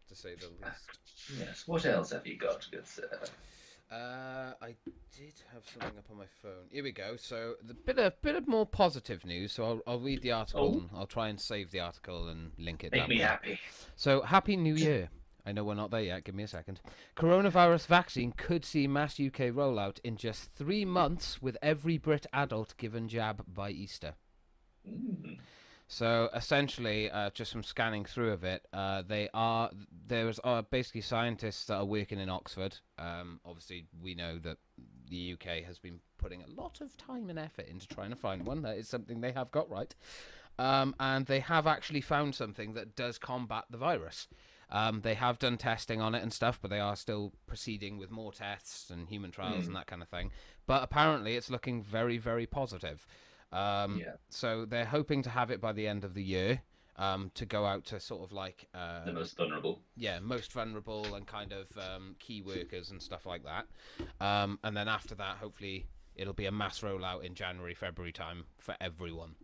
to say the least. Yes. What else have you got, good sir? I did have something up on my phone. Here we go. So the bit of more positive news. So I'll read the article. And I'll try and save the article and link it. Make me happy. So Happy New Year. I know we're not there yet. Give me a second. Coronavirus vaccine could see mass UK rollout in just 3 months, with every Brit adult given jab by Easter. Mm. So essentially, just from scanning through of it, there's basically scientists that are working in Oxford. Obviously, we know that the UK has been putting a lot of time and effort into trying to find one. That is something they have got right. And they have actually found something that does combat the virus. They have done testing on it and stuff, but they are still proceeding with more tests and human trials and that kind of thing. But apparently, it's looking very, very positive. So they're hoping to have it by the end of the year, to go out to sort of like The most vulnerable. Yeah, most vulnerable and kind of key workers and stuff like that. And then after that, hopefully it'll be a mass rollout in January, February time for everyone.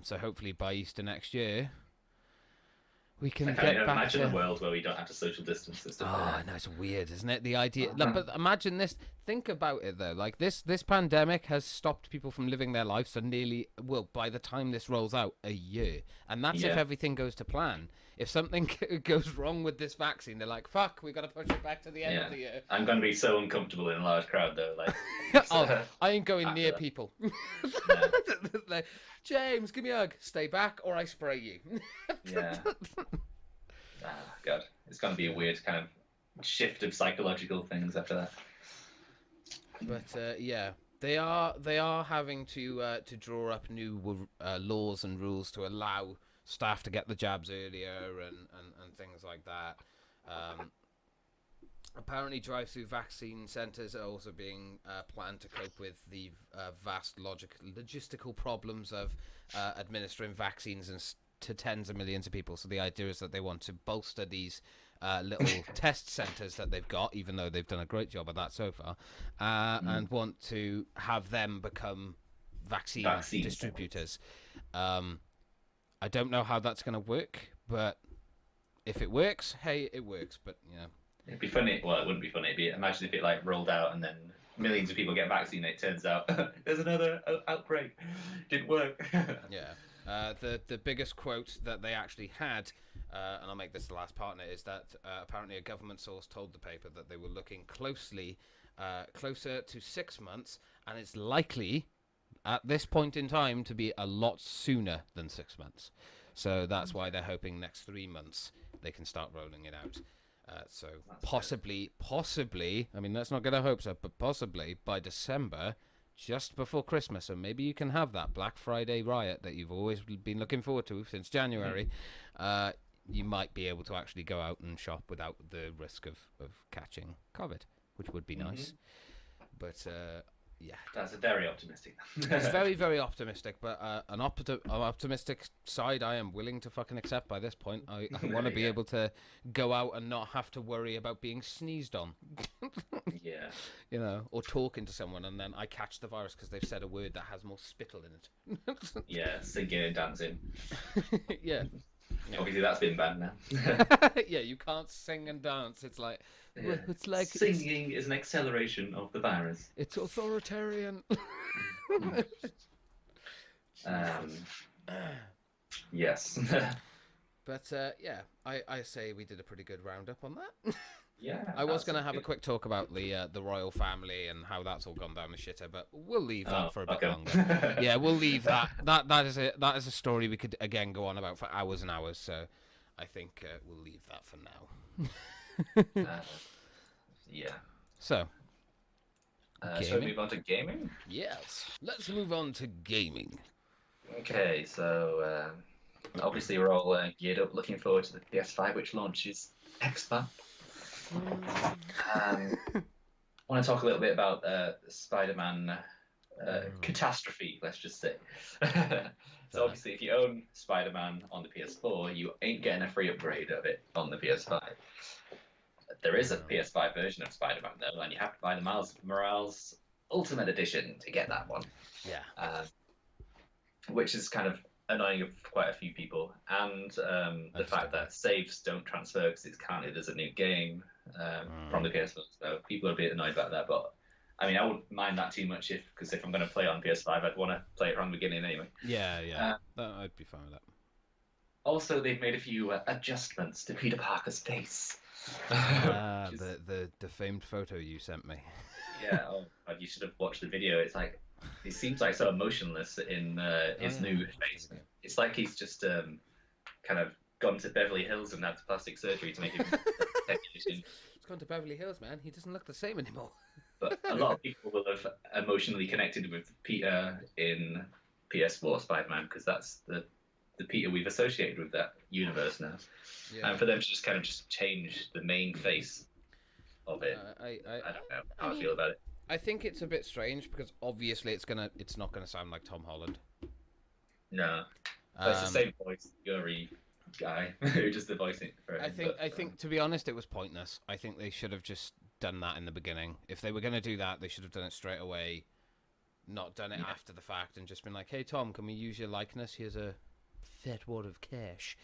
So hopefully by Easter next year, we can get back imagine to a world where we don't have to social distance and stuff. Oh, I know, it's weird, isn't it? The idea, but imagine this. Think about it though. Like this pandemic has stopped people from living their lives for nearly, well, by the time this rolls out, a year, and that's if everything goes to plan. If something goes wrong with this vaccine, they're like, "Fuck, we got to push it back to the end of the year." I'm going to be so uncomfortable in a large crowd though. Like, I ain't going near people. Like, James, give me a hug. Stay back, or I spray you. Yeah. God, it's going to be a weird kind of shift of psychological things after that. But yeah, they are having to draw up new laws and rules to allow staff to get the jabs earlier and things like that. Apparently, drive-through vaccine centres are also being planned to cope with the vast logistical problems of administering vaccines and to tens of millions of people. So the idea is that they want to bolster these little test centers that they've got, even though they've done a great job of that so far, and want to have them become vaccine distributors. I don't know how that's going to work, but if it works, hey, it works. But it'd be funny. Well, it wouldn't be funny. Imagine if it like rolled out and then millions of people get vaccinated. It turns out there's another outbreak. Didn't work. Yeah. The biggest quote that they actually had, and I'll make this the last part, is that apparently a government source told the paper that they were looking closer to 6 months, and it's likely at this point in time to be a lot sooner than 6 months. So that's why they're hoping next 3 months they can start rolling it out. So possibly, I mean, let's not get our hopes up, but possibly by December, just before Christmas, so maybe you can have that Black Friday riot that you've always been looking forward to since January. You might be able to actually go out and shop without the risk of catching COVID, which would be nice. But yeah, that's a very optimistic. It's very, very optimistic, but an optimistic side I am willing to fucking accept by this point. I want to be able to go out and not have to worry about being sneezed on. Yeah. Or talking to someone and then I catch the virus because they've said a word that has more spittle in it. Yeah, singing and dancing. Yeah. Obviously, that's been banned now. Yeah, you can't sing and dance. It's like singing is an acceleration of the virus. It's authoritarian. Yes. But yeah, I say we did a pretty good roundup on that. Yeah. I was going to have a quick talk about the royal family and how that's all gone down the shitter, but we'll leave that for a bit longer. Yeah, we'll leave that. That is a story we could again go on about for hours and hours. So I think we'll leave that for now. Yeah. So. Shall we move on to gaming? Yes. Let's move on to gaming. Okay, so obviously we're all geared up, looking forward to the PS5, which launches next month. I want to talk a little bit about Spider-Man catastrophe, let's just say. So obviously, if you own Spider-Man on the PS4, you ain't getting a free upgrade of it on the PS5. There is a PS5 version of Spider-Man, though, and you have to buy the Miles Morales Ultimate Edition to get that one. Yeah. Which is kind of annoying of quite a few people. And the fact that saves don't transfer because it's counted as a new game from the PS4. So people are a bit annoyed about that. But, I mean, I wouldn't mind that too much because if I'm going to play it on PS5, I'd want to play it from the beginning anyway. Yeah. I'd be fine with that. Also, they've made a few adjustments to Peter Parker's face. The famed photo you sent me. Yeah, God, you should have watched the video. It's like, he seems like so emotionless in his new face. It's like he's just kind of gone to Beverly Hills and had plastic surgery to make him He's gone to Beverly Hills, man. He doesn't look the same anymore. But a lot of people will have emotionally connected with Peter in PS4 Spider-Man because that's the Peter we've associated with that universe now. Yeah. And for them to just kind of change the main face of it, I don't know how I feel about it. I think it's a bit strange because obviously it's not gonna sound like Tom Holland. No, it's the same voice, Yuri guy who does the voicing for him. I think to be honest, it was pointless. I think they should have just done that in the beginning. If they were gonna do that, they should have done it straight away, not done it after the fact, and just been like, "Hey Tom, can we use your likeness? Here's a fat wad of cash,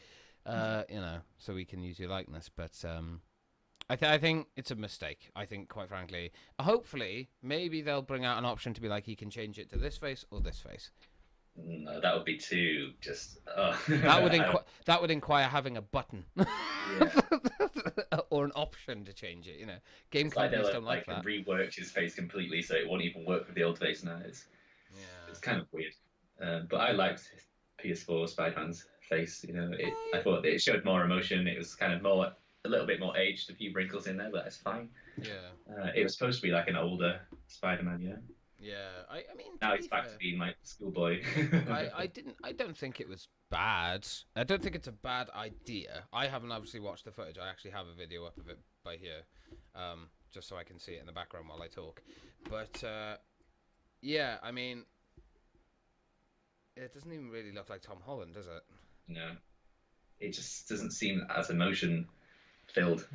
so we can use your likeness." But I think it's a mistake. I think, quite frankly, hopefully, maybe they'll bring out an option to be like, he can change it to this face or this face. No, that would be too just. That would inquire having a button, or an option to change it. Game companies don't like that. Reworked his face completely, so it won't even work with the old face now. It's kind of weird. But I liked PS4 Spider-Man's face. I thought it showed more emotion. It was kind of a little bit more aged, a few wrinkles in there, but it's fine. Yeah. It was supposed to be like an older Spider-Man, Yeah, I mean. Now he's back to being like schoolboy. I don't think it was bad. I don't think it's a bad idea. I haven't obviously watched the footage. I actually have a video up of it by here, just so I can see it in the background while I talk. But yeah, I mean, it doesn't even really look like Tom Holland, does it? No, it just doesn't seem as emotion filled.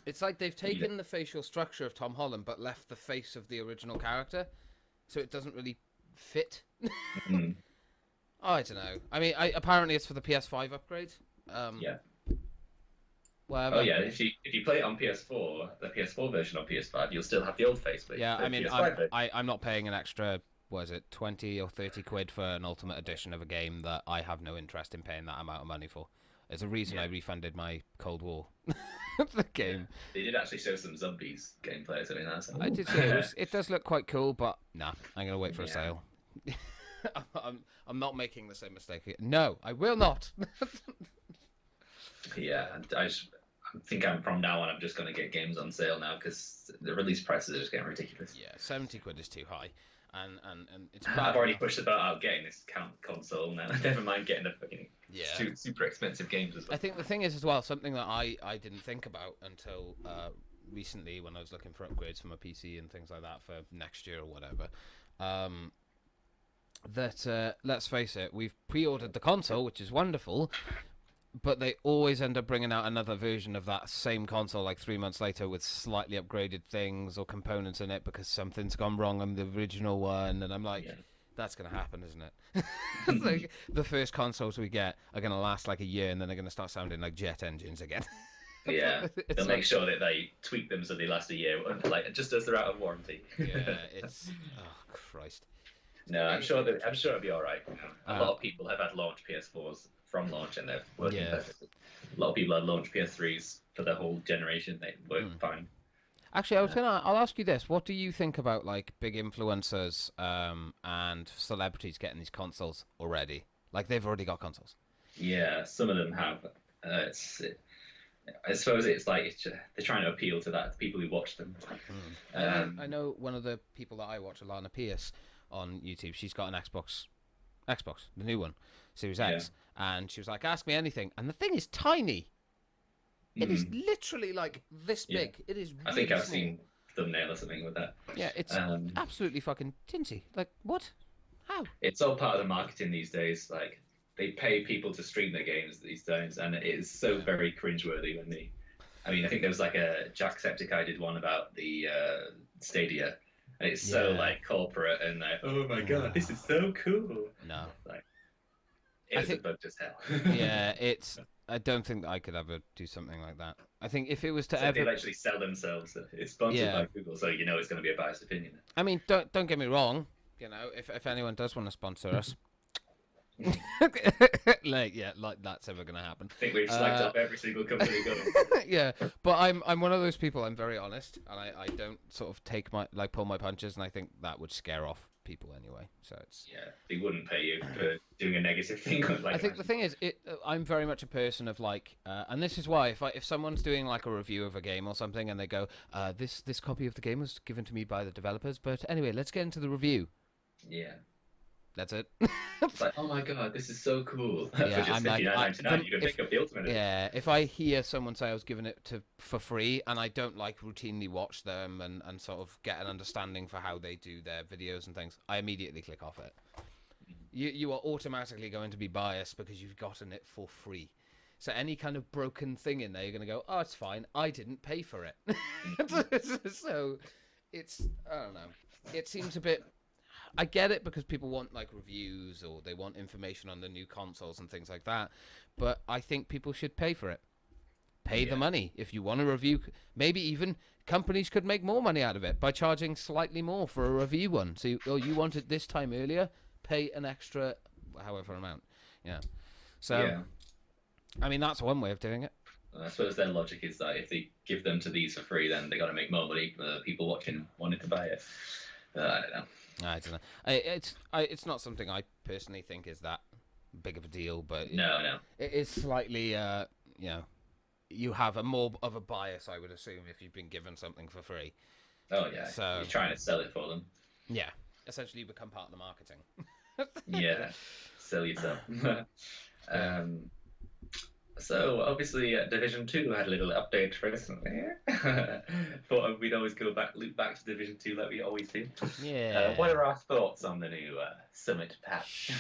It's like they've taken the facial structure of Tom Holland but left the face of the original character, so it doesn't really fit. Mm, Oh, I don't know. I mean, apparently it's for the PS5 upgrade. yeah. Oh Whatever. yeah, if you play it on PS4, the PS4 version on PS5, you'll still have the old face, but Yeah, the I mean, PS5 version. I'm not paying an extra, what is it, 20 or 30 quid for an Ultimate Edition of a game that I have no interest in paying that amount of money for. There's a reason Yeah. I refunded my Cold War the game. They did actually show some zombies gameplay, so that's. I did say it does look quite cool, but nah, I'm gonna wait for a Yeah. sale. I'm not making the same mistake again. No, I will not. Yeah, I think from now on I'm just going to get games on sale now because the release prices are just getting ridiculous. Yeah, 70 quid is too high, and it's bad. I've already enough. pushed about out getting this console now. Never mind getting the fucking Yeah. super expensive games as well. I think the thing is as well, something that I didn't think about until recently when I was looking for upgrades for my PC and things like that for next year or whatever. That let's face it, we've pre-ordered the console, which is wonderful, but they always end up bringing out another version of that same console like 3 months later with slightly upgraded things or components in it because something's gone wrong on the original one, and I'm like, Yeah. that's gonna happen, isn't it? It's like the first consoles we get are gonna last like a year, and then they're gonna start sounding like jet engines again. Yeah, It's they'll like- make sure that they tweak them so they last a year, like just as they're out of warranty. Yeah, it's oh Christ. No, I'm sure it'll be all right. A lot Uh, of people have had launch PS4s from launch and they're working Yeah. perfectly. A lot of people had launch PS3s for the whole generation. They work fine. Actually, I'll ask you this: what do you think about like big influencers and celebrities getting these consoles already? Like they've already got consoles. Yeah, some of them have. I suppose it's like they're trying to appeal to the people who watch them. I know one of the people that I watch, Alana Pierce, on YouTube. She's got an Xbox, the new one, Series X, and she was like, "Ask me anything." And the thing is tiny. It is literally like this Yeah. big. It is. I think really I've small. seen thumbnail or something with that. Yeah, it's absolutely fucking tinsy. Like what? How? It's all part of the marketing these days. Like they pay people to stream their games these days, and it is so very cringeworthy when they. I mean, I think there was like a Jacksepticeye did one about the Stadia, and it's so Yeah. like corporate and like, oh my god, this is so cool. No. Like, I it's think- a bug as hell. Yeah, it's. I don't think that I could ever do something like that. I think if it was to So ever, they actually sell themselves. It's sponsored Yeah. by Google, so you know it's going to be a biased opinion. I mean, don't get me wrong. You know, if anyone does want to sponsor us, like that's ever gonna happen. I think we've slagged up every single company going. Yeah, but I'm one of those people. I'm very honest, and I don't sort of pull my punches, and I think that would scare off people anyway. So it's. Yeah, they wouldn't pay you for doing a negative thing. Like I think the thing is, I'm very much a person of like, and this is why if someone's doing like a review of a game or something, and they go, this copy of the game was given to me by the developers, but anyway, let's get into the review. Yeah. That's it. It's like, oh my god, this is so cool. Yeah, For just I'm like, $59.99, you can pick up the Ultimate. Yeah, if I hear someone say I was given it for free, and I don't like routinely watch them and sort of get an understanding for how they do their videos and things, I immediately click off it. You are automatically going to be biased because you've gotten it for free. So any kind of broken thing in there, you're going to go, oh, it's fine. I didn't pay for it. So it's, I don't know. It seems a bit. I get it because people want like reviews or they want information on the new consoles and things like that. But I think people should pay for it. Pay the money. If you want a review, maybe even companies could make more money out of it by charging slightly more for a review one. So you want it this time earlier, pay an extra however amount. Yeah. So, Yeah. I mean, that's one way of doing it. I suppose their logic is that if they give them to these for free, then they got to make more money for the people watching wanting to buy it. I don't know. I don't know. It's not something I personally think is that big of a deal, but No. it is slightly, you have a more of a bias, I would assume, if you've been given something for free. Oh yeah. So- You're trying to sell it for them. Yeah, essentially you become part of the marketing. Yeah. Sell yourself. So obviously Division 2 had a little update recently. Thought we'd always loop back to Division 2 like we always do. Yeah. What are our thoughts on the new Summit patch?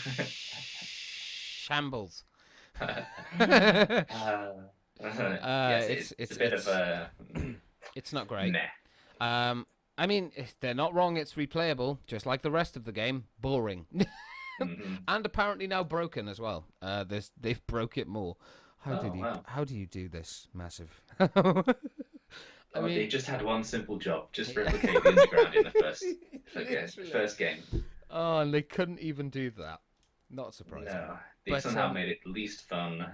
Shambles. Yes, it's a bit of a it's not great. meh. I mean, they're not wrong. It's replayable, just like the rest of the game. Boring, Hmm. and apparently now broken as well. They've broke it more. Oh wow. How do you do this, massive? I Oh, they mean, just had one simple job: just replicate the underground in the literally. first game. Oh, and they couldn't even do that. Not surprising. No, they But somehow made it least fun.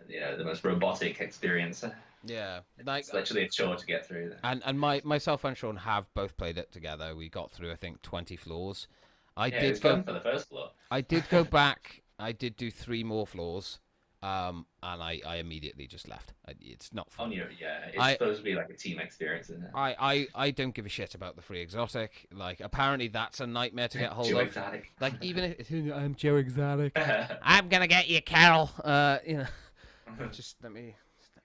The most robotic experience. yeah, like It's literally a chore to get through. and myself and Sean have both played it together. We got through I think 20 floors. Yeah, it was fun for the first floor. I did go back. I did do 3 more floors. And I immediately just left. It's not fun. Yeah, it's I, supposed to be like a team experience, isn't it? I don't give a shit about the free exotic. Like apparently that's a nightmare to get hold Too of. exotic. Like even if I'm Joe Exotic, I'm gonna get you, Carol. Just let me.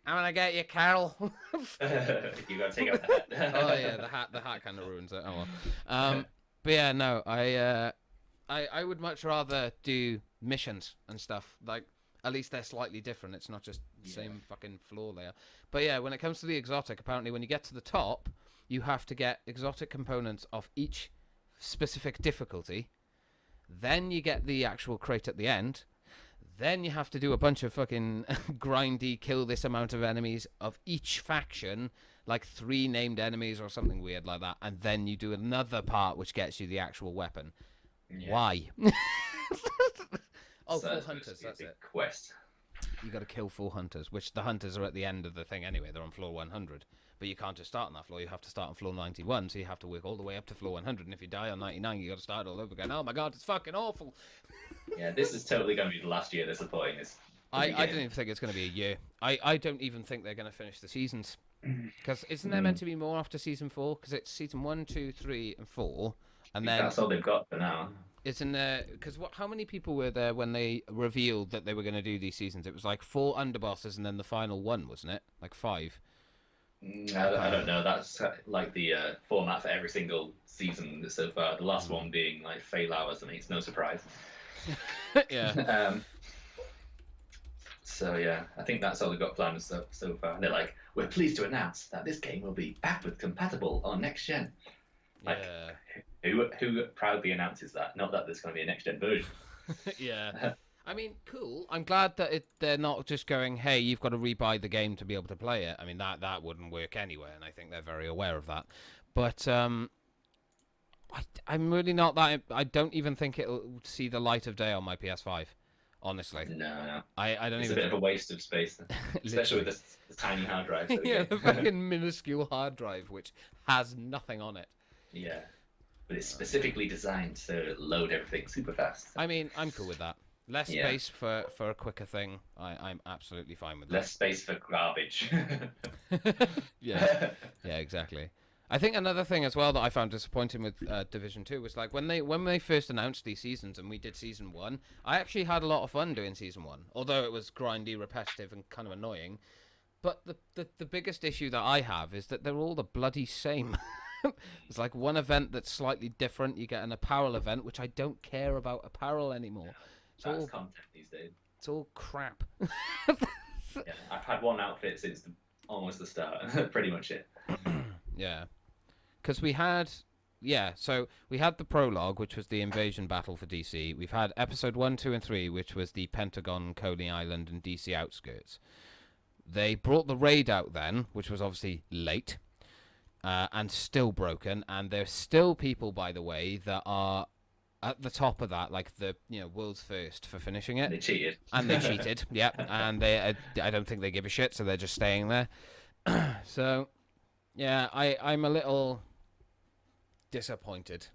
I'm gonna get you, Carol. You gotta take out the hat. Oh yeah, the hat kind of ruins it. Oh well. But yeah, no, I would much rather do missions and stuff. Like at least they're slightly different. It's not just the same fucking floor layer. But yeah, when it comes to the exotic, apparently when you get to the top, you have to get exotic components of each specific difficulty. Then you get the actual crate at the end. Then you have to do a bunch of fucking grindy, kill this amount of enemies of each faction, like 3 named enemies or something weird like that. And then you do another part which gets you the actual weapon. Yeah. Why? Oh, So 4 it's supposed hunters, to be a that's big it. quest. You got to kill 4 hunters, which the hunters are at the end of the thing anyway. They're on floor 100. But you can't just start on that floor. You have to start on floor 91, so you have to work all the way up to floor 100. And if you die on 99, you got to start all over again. Oh my god, it's fucking awful. Yeah, this is totally going to be the last year they're supporting this. I don't even think it's going to be a year. I don't even think they're going to finish the seasons. Because isn't there meant to be more after season 4? Because it's season 1, 2, 3, and 4. And then That's all they've got for now. isn't there? Because how many people were there when they revealed that they were going to do these seasons? It was like 4 underbosses and then the final one, wasn't it? Like 5. I don't know. That's like the format for every single season so far. The last one being like fail hours. I mean, it's no surprise. Yeah. So yeah, I think that's all they've got planned so far. And they're like, we're pleased to announce that this game will be backward compatible on next gen. Like, who proudly announces that? Not that there's going to be a next gen version. Yeah. I mean, cool. I'm glad that they're not just going, hey, you've got to rebuy the game to be able to play it. I mean, that wouldn't work anyway, and I think they're very aware of that. But I'm really not that. I don't even think it'll see the light of day on my PS5. Honestly, No. I don't It's even. a bit of a waste of space, especially with this tiny hard drive. So Yeah, the fucking minuscule hard drive which has nothing on it. Yeah, but it's specifically designed to load everything super fast. I mean, I'm cool with that. Less space for a quicker thing. I'm absolutely fine with that. Less space for garbage. Yeah, yeah, exactly. I think another thing as well that I found disappointing with Division 2 was like when they first announced these seasons and we did season 1, I actually had a lot of fun doing season 1, although it was grindy, repetitive, and kind of annoying. But the biggest issue that I have is that they're all the bloody same. It's like one event that's slightly different. You get an apparel event, which I don't care about apparel anymore. That's content these days. It's all crap. Yeah, I've had one outfit since almost the start. Pretty much it. Yeah. Because we had the prologue, which was the invasion battle for DC. We've had episode 1, 2, and 3, which was the Pentagon, Coney Island, and DC outskirts. They brought the raid out then, which was obviously late, and still broken. And there's still people, by the way, that are at the top of that, like the world's first for finishing it. They cheated. And they cheated, yeah. And I don't think they give a shit, so they're just staying there. So, yeah, I'm a little disappointed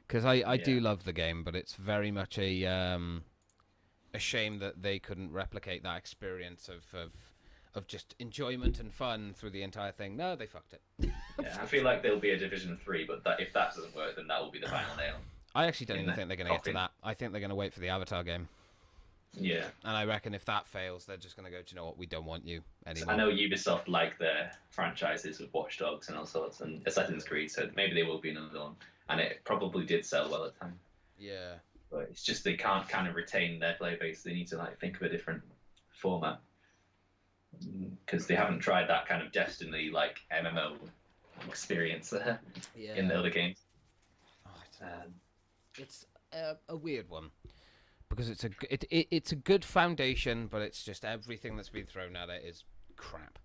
because I do love the game, but it's very much a shame that they couldn't replicate that experience of just enjoyment and fun through the entire thing. No, they fucked it. Yeah, I feel like there'll be a Division 3, but if that doesn't work, then that will be the final nail. I actually don't even think they're going to get to that. I think they're going to wait for the Avatar game. Yeah. And I reckon if that fails, they're just going to go, do you know what, we don't want you anymore. I know Ubisoft like their franchises with Watch Dogs and all sorts, and Assassin's Creed, so maybe there will be another one. And it probably did sell well at the time. Yeah. But it's just they can't kind of retain their player base. They need to think of a different format because they haven't tried that kind of Destiny like MMO experience in the other games. Oh, it's a weird one because it's a good foundation, but it's just everything that's been thrown at it is crap.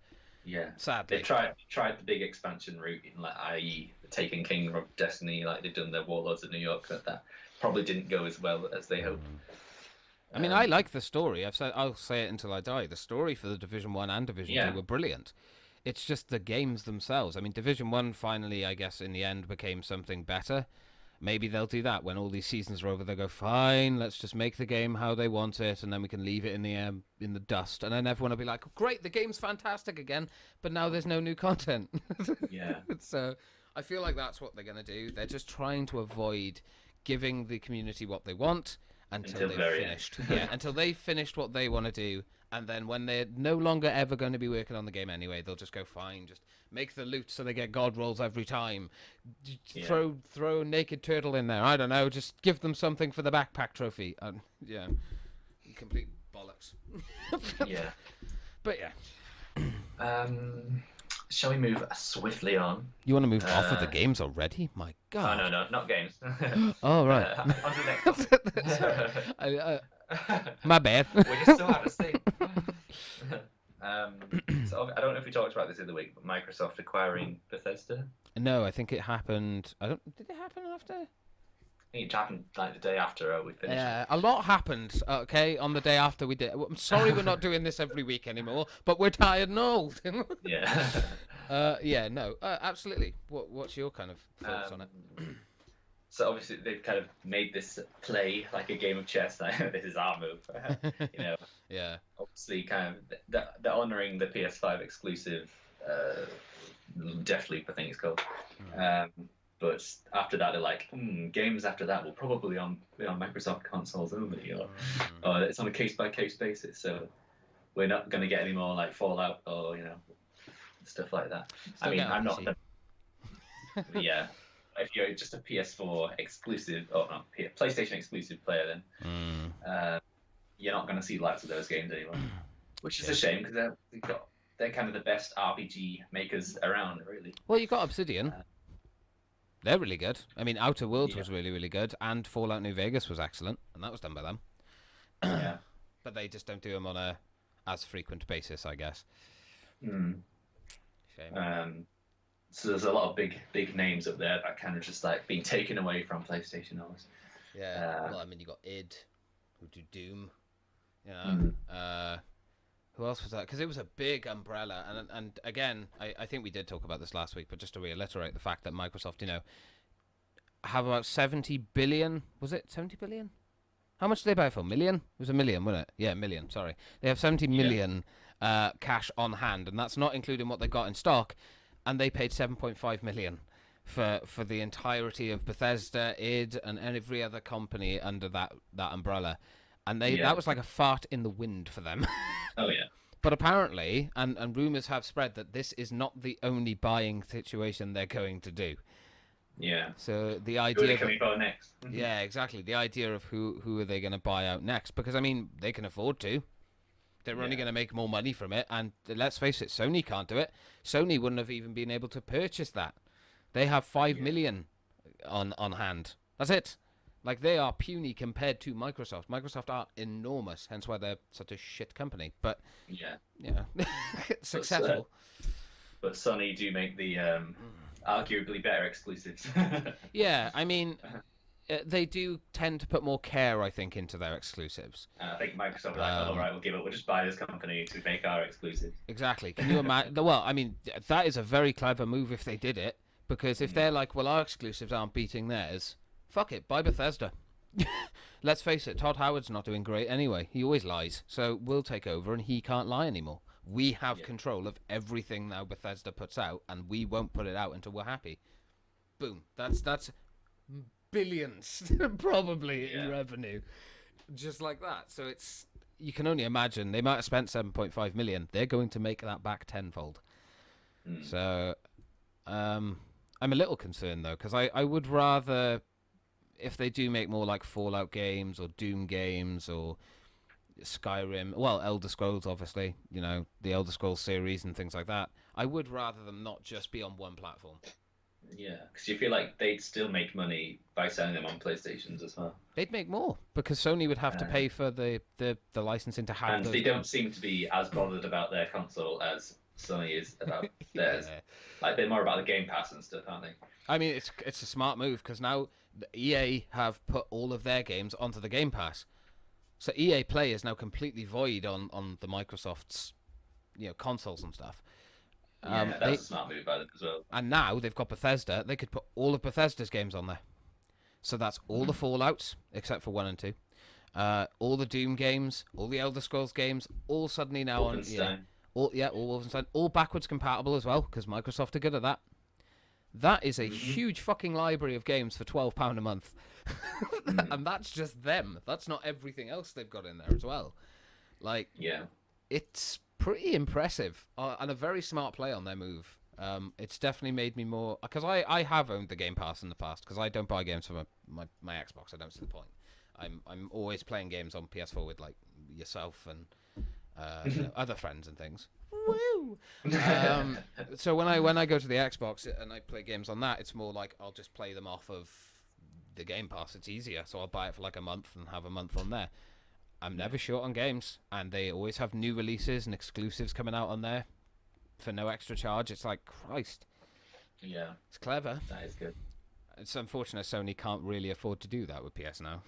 Yeah, Sadly, they've tried the big expansion route, in like i.e. the Taken King of Destiny, like they've done the Warlords of New York. That probably didn't go as well as they hoped. I mean, I like the story. I'll say it until I die. The story for the Division 1 and Division 2 were brilliant. It's just the games themselves. I mean, Division 1 finally, I guess, in the end became something better. Maybe they'll do that when all these seasons are over. They'll go, fine, let's just make the game how they want it, and then we can leave it in the dust. And then everyone will be like, great, the game's fantastic again, but now there's no new content. Yeah. So I feel like that's what they're going to do. They're just trying to avoid giving the community what they want until they've finished. Until they've finished what they want to do. And then when they're no longer ever going to be working on the game anyway, they'll just go, fine, just make the loot so they get god rolls every time. Throw a naked turtle in there. I don't know. Just give them something for the backpack trophy. Yeah. Complete bollocks. Yeah. But yeah. Shall we move swiftly on? You want to move off of the games already? My God. Oh, no, not games. Oh, right. On to the next topic. My bad. We just still have a thing. So I don't know if we talked about this the other week, but Microsoft acquiring Bethesda. No, I think it happened. Did it happen after? I think it happened like the day after we finished. Yeah, a lot happened. Okay, on the day after we did. I'm sorry we're not doing this every week anymore, but we're tired and old. Yeah. Yeah. No. Absolutely. What's your kind of thoughts on it? So obviously they've kind of made this play like a game of chess. Like, this is our move, you know. Yeah. Obviously, kind of they're honouring the PS5 exclusive Deathloop, I think it's called. But after that, they're like, games after that will probably be on Microsoft consoles only, or it's on a case by case basis. So we're not going to get any more like Fallout or stuff like that. I mean, I'm not. Yeah. If you're just a PS4 exclusive or not PlayStation exclusive player, then you're not going to see lots of those games anymore, which is a shame because they're kind of the best RPG makers around, really. Well, you got Obsidian. They're really good. I mean, Outer Worlds was really, really good, and Fallout New Vegas was excellent, and that was done by them. Yeah. But they just don't do them on a as frequent basis, I guess. Shame. So there's a lot of big names up there that kind of just like being taken away from PlayStation almost. Yeah. Well, I mean, you got id, who do Doom. Who else was that? Because it was a big umbrella, and again, I think we did talk about this last week, but just to reiterate the fact that Microsoft, have about 70 billion. Was it 70 billion? How much did they buy for? $1 million? It was $1 million, wasn't it? Yeah, $1 million. Sorry, they have 70 million cash on hand, and that's not including what they got in stock. And they paid 7.5 million for the entirety of Bethesda, id, and every other company under that umbrella, and that was like a fart in the wind for them. Oh yeah. But apparently, and rumors have spread that this is not the only buying situation they're going to do. Yeah. So the idea. Who are they going next? Yeah, exactly. The idea of who are they going to buy out next? Because I mean, they can afford to. They're only going to make more money from it, and let's face it, Sony can't do it. Sony wouldn't have even been able to purchase that. They have 5 million on hand. That's it. Like, they are puny compared to Microsoft. Microsoft are enormous, hence why they're such a shit company. But successful. But Sony do make the arguably better exclusives. Yeah, I mean. They do tend to put more care, I think, into their exclusives. I think Microsoft are like, all right, we'll give it. We'll just buy this company to make our exclusives. Exactly. Can you imagine? Well, I mean, that is a very clever move if they did it, because if they're like, well, our exclusives aren't beating theirs, fuck it, buy Bethesda. Let's face it, Todd Howard's not doing great anyway. He always lies. So we'll take over and he can't lie anymore. We have control of everything now Bethesda puts out, and we won't put it out until we're happy. Boom. That's billions probably in revenue, just like that. So you can only imagine they might have spent 7.5 million. They're going to make that back tenfold. So I'm a little concerned though, because I would rather, if they do make more like Fallout games or Doom games or Skyrim, well, Elder Scrolls, obviously, you know, the Elder Scrolls series and things like that. I would rather them not just be on one platform. Yeah, because you feel like they'd still make money by selling them on PlayStations as well. They'd make more because Sony would have to Uh, pay for the licensing to have and those they don't games. seem to be as bothered about their console as Sony is about theirs. Yeah. Like they're more about the Game Pass and stuff, aren't they? I mean, it's a smart move because now the EA have put all of their games onto the Game Pass, so EA Play is now completely void on the Microsoft's consoles and stuff. Yeah, that's a smart move by them as well. And now they've got Bethesda. They could put all of Bethesda's games on there. So that's all the Fallouts, except for 1 and 2. All the Doom games, all the Elder Scrolls games, all suddenly now on... All Wolfenstein. All backwards compatible as well, because Microsoft are good at that. That is a huge fucking library of games for £12 a month. And that's just them. That's not everything else they've got in there as well. Like, yeah, it's pretty impressive and a very smart play on their move. It's definitely made me more, because I have owned the Game Pass in the past because I don't buy games for my Xbox. I don't see the point. I'm always playing games on PS4 with like yourself and other friends and things. Woo! So when I go to the Xbox and I play games on that, it's more like I'll just play them off of the Game Pass. It's easier, so I'll buy it for like a month and have a month on there. I'm never short on games, and they always have new releases and exclusives coming out on there for no extra charge. It's like, Christ. Yeah. It's clever. That is good. It's unfortunate Sony can't really afford to do that with PS now.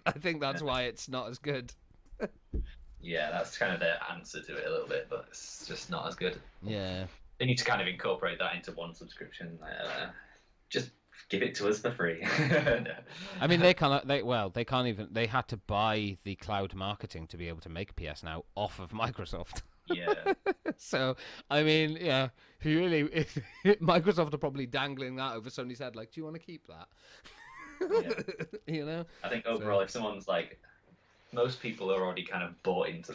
I think that's why it's not as good. Yeah, that's kind of their answer to it a little bit, but it's just not as good. Yeah. They need to kind of incorporate that into one subscription. Just give it to us for free. No. I mean, they can't even. They had to buy the cloud marketing to be able to make PS Now off of Microsoft. Yeah. So, I mean, yeah, if Microsoft are probably dangling that over Sony's head, like, do you want to keep that? Yeah. I think overall, if someone's like, most people are already kind of bought into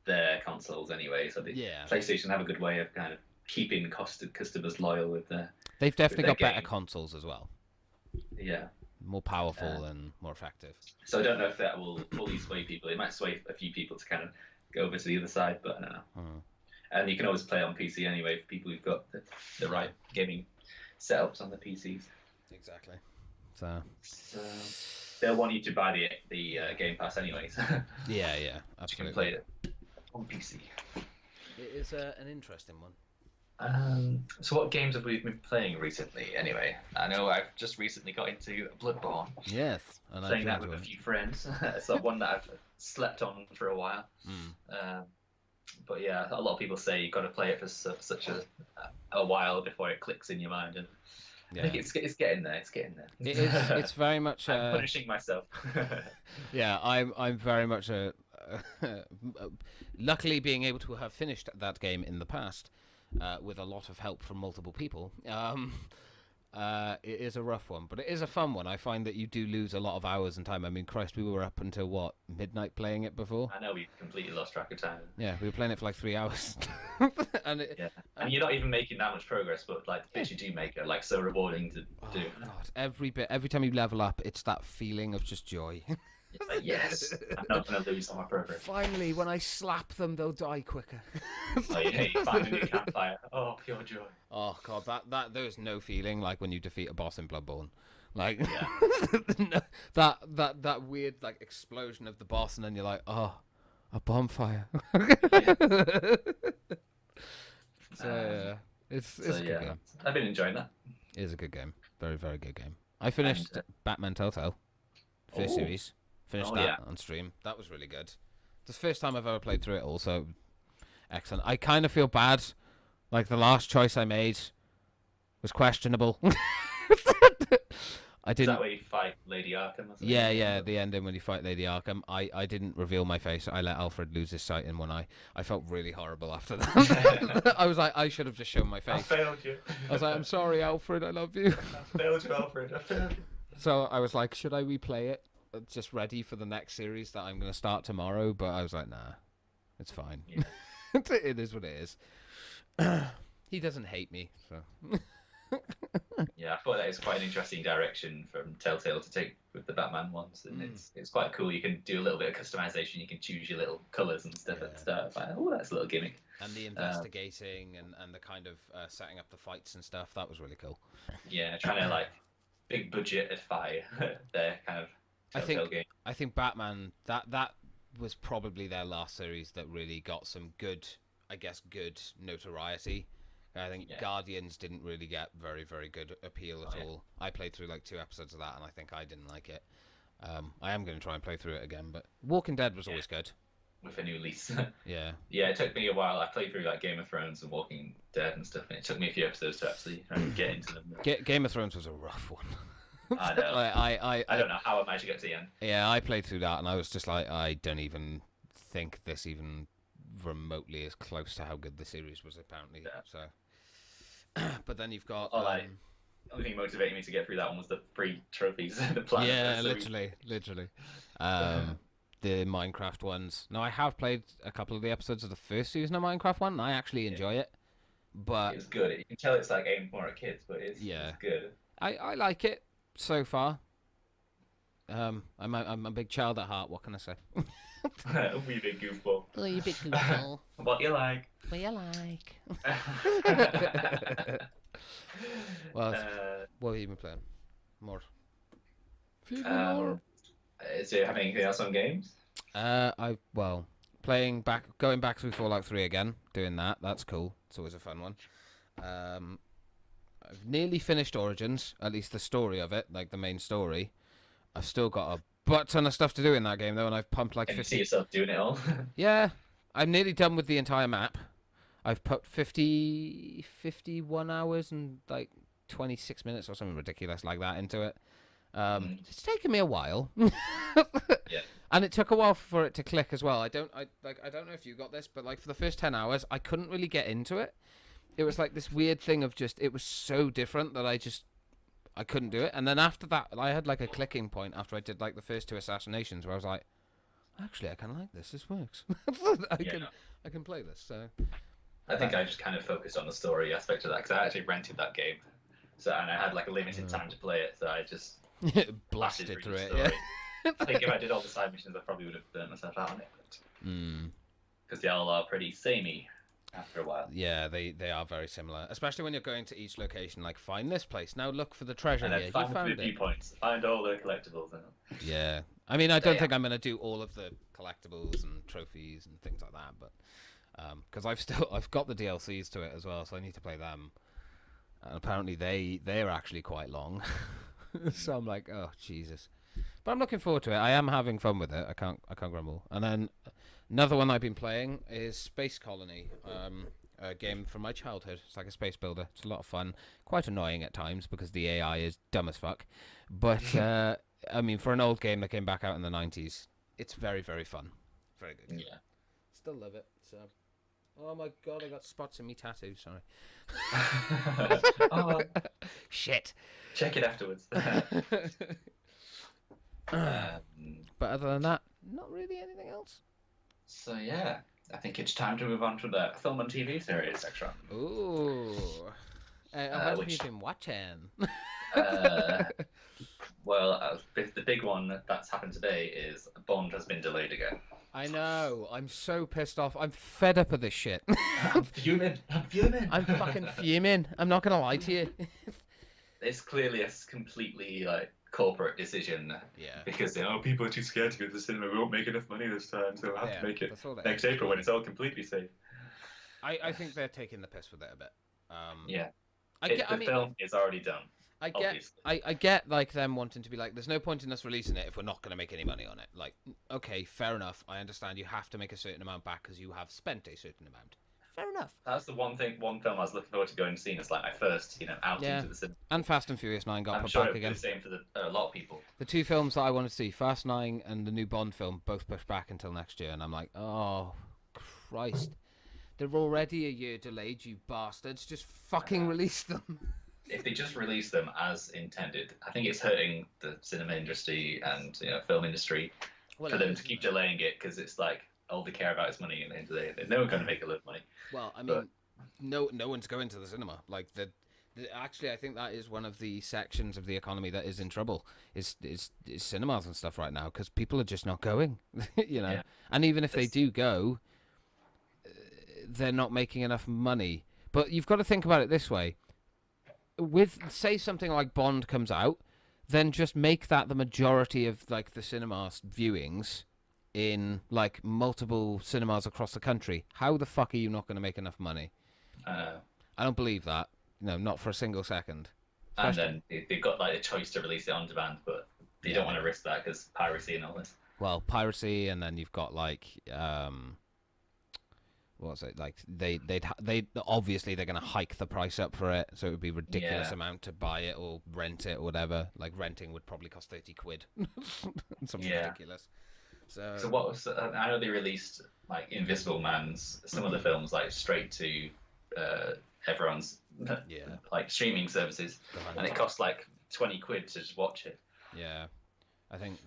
their consoles anyway, so PlayStation have a good way of kind of keeping customers loyal with their. They've definitely got game. better consoles as well. Yeah. More powerful and more effective. So I don't know if that will fully sway people. It might sway a few people to kind of go over to the other side, but I don't know. And you can always play on PC anyway for people who've got the right gaming setups on the PCs. Exactly. So they'll want you to buy the Game Pass anyways. Yeah, absolutely. You can play it on PC. It is an interesting one. So what games have we been playing recently anyway? I know I've just recently got into Bloodborne. Yes. And playing that with a few friends. It's one that I've slept on for a while. But yeah, a lot of people say you've got to play it for such a while before it clicks in your mind. And I think it's getting there. It's getting there. It's very much. I'm punishing myself. Yeah, I'm very much luckily being able to have finished that game in the past with a lot of help from multiple people. It is a rough one, but it is a fun one. I find that you do lose a lot of hours and time. I mean, Christ, we were up until midnight playing it before. I know we completely lost track of time. Yeah, we were playing it for like 3 hours. and you're not even making that much progress, but like the bits you do make are like so rewarding to do. God, every time you level up, it's that feeling of just joy. It's like, yes, I'm not going to lose on my progress. Finally, when I slap them, they'll die quicker. Oh yeah, you find a new campfire. Oh, pure joy. Oh God, that there's no feeling like when you defeat a boss in Bloodborne. Like that weird like explosion of the boss, and then you're like, oh, a bonfire. It's a good game. I've been enjoying that. It is a good game. Very, very good game. I finished Batman Telltale first series. Finished that on stream. That was really good. It's the first time I've ever played through it. Also, excellent. I kind of feel bad. Like the last choice I made was questionable. I didn't. Is that where you fight Lady Arkham? Or something? Yeah. The ending when you fight Lady Arkham. I didn't reveal my face. I let Alfred lose his sight in one eye. I felt really horrible after that. I was like, I should have just shown my face. I failed you. I was like, I'm sorry, Alfred. I love you. I failed you, Alfred. I failed you. So I was like, should I replay it? Just ready for the next series that I'm going to start tomorrow. But I was like, nah, it's fine. Yeah. It is what it is. He doesn't hate me, so. Yeah, I thought that was quite an interesting direction from Telltale to take with the Batman ones, and it's quite cool. You can do a little bit of customization. You can choose your little colors and stuff at the Yeah. start. It's like, oh, that's a little gimmick. And the Uh, investigating and the kind of setting up the fights and stuff, that was really cool. yeah, trying to like big budgetify their kind of I Telltale think game. I think Batman that was probably their last series that really got some good, I guess, good notoriety. I think Yeah. Guardians didn't really get very, very good appeal at Oh, yeah. all. I played through like 2 episodes of that, and I think I didn't like it. I am going to try and play through it again, but Walking Dead was Yeah. always good. With a new lease. Yeah. Yeah, it took me a while. I played through like Game of Thrones and Walking Dead and stuff, and it took me a few episodes to actually get into them. Game of Thrones was a rough one. I know. I I don't know how I managed to get to the end. yeah, I played through that, and I was just like, I don't even think this even remotely is close to how good the series was apparently. Yeah. So, but then you've got Oh, like, the only thing motivating me to get through that one was the free trophies, the planet. yeah, literally. The Minecraft ones. Now I have played a couple of the episodes of the first season of Minecraft one. And I actually enjoy it, but It was good. You can tell it's like aimed more at kids, but it's good. I like it so far. I'm a big child at heart. What can I say? Wee big goofball. Oh, you big goofball. What you like? What you like? Well, what have you been playing? More. Feed me more. Do you have anything else on games? Going back through Fallout 3 again, doing that. That's cool. It's always a fun one. I've nearly finished Origins, at least the story of it, like the main story. I've still got a butt ton of stuff to do in that game though, and I've pumped like Can you 50. see yourself doing it all? Yeah, I'm nearly done with the entire map. I've put 51 hours and like 26 minutes or something ridiculous like that into it. It's taken me a while. Yeah. And it took a while for it to click as well. I don't know if you got this, but like for the first 10 hours, I couldn't really get into it. It was like this weird thing of just, it was so different that I couldn't do it. And then after that, I had like a clicking point after I did like the first 2 assassinations where I was like, actually, I kind of like this. This works. I can play this. So I think I just kind of focused on the story aspect of that because I actually rented that game, and I had like a limited time to play it, so I just blasted through the it. story. Yeah. I think if I did all the side missions, I probably would have burnt myself out on it, because they all are pretty samey after a while. Yeah, they are very similar, especially when you're going to each location. Like, find this place now. Look for the treasure And here. then You find found the it. viewpoints, find all the collectibles. Yeah, I mean, I don't Yeah. think I'm gonna do all of the collectibles and trophies and things like that, but because I've got the DLCs to it as well, so I need to play them. And apparently they're actually quite long, so I'm like, oh Jesus. But I'm looking forward to it. I am having fun with it. I can't grumble. And then another one I've been playing is Space Colony, a game from my childhood. It's like a space builder. It's a lot of fun. Quite annoying at times because the AI is dumb as fuck. But I mean, for an old game that came back out in the 90s, it's very, very fun. Very good. Yeah. Still love it. So. Oh my god, I got spots in me tattoo. Sorry. Oh, Shit. check it afterwards. But other than that, not really anything else. So yeah, I think it's time to move on to the film and TV series section. Ooh. What have you which- been watching? Well, the big one that's happened today is Bond has been delayed again. I know. I'm so pissed off. I'm fed up of this shit. I'm fuming. I'm fucking fuming. I'm not gonna lie to you. It's clearly a completely like corporate decision. Yeah. Because people are too scared to go to the cinema. We won't make enough money this time, so we'll have Yeah, to make it that's all that next is. April when it's all completely safe. I think they're taking the piss with it a bit. Yeah. I mean, film is already done. I get, obviously. I get like them wanting to be like, there's no point in us releasing it if we're not going to make any money on it. Like, okay, fair enough. I understand you have to make a certain amount back because you have spent a certain amount. Fair enough. That's the one film I was looking forward to going and seeing. It's like my first, out Yeah. into the cinema. And Fast and Furious 9 got I'm put sure back it'll be again. the same for a lot of people. The 2 films that I want to see, Fast 9 and the new Bond film, both pushed back until next year. And I'm like, oh, Christ. They're already a year delayed, you bastards. Just fucking release them. If they just release them as intended, I think it's hurting the cinema industry and film industry for them to keep delaying it because it's like all they care about is money. At the end of the day, they're never going to make a lot of money. Well, I mean, no one's going to the cinema. Like Actually, I think that is one of the sections of the economy that is in trouble. Is cinemas and stuff right now because people are just not going. You know, Yeah. and even if they It's, do go, they're not making enough money. But you've got to think about it this way: with say something like Bond comes out, then just make that the majority of like the cinemas viewings in like multiple cinemas across the country. How the fuck are you not going to make enough money? uh, I don't believe that. No, not for a single second. and Especially, then they've got like a choice to release it on demand, but they yeah. don't want to risk that because piracy and all this. Well, piracy, and then you've got like, what's it like? They obviously they're gonna hike the price up for it, so it would be a ridiculous Yeah. amount to buy it or rent it or whatever. Like renting would probably cost 30 quid, something Yeah. ridiculous. So, So what was I know they released like Invisible Man's some of the films like straight to everyone's yeah, like streaming services, and it cost like 20 quid to just watch it. yeah. I think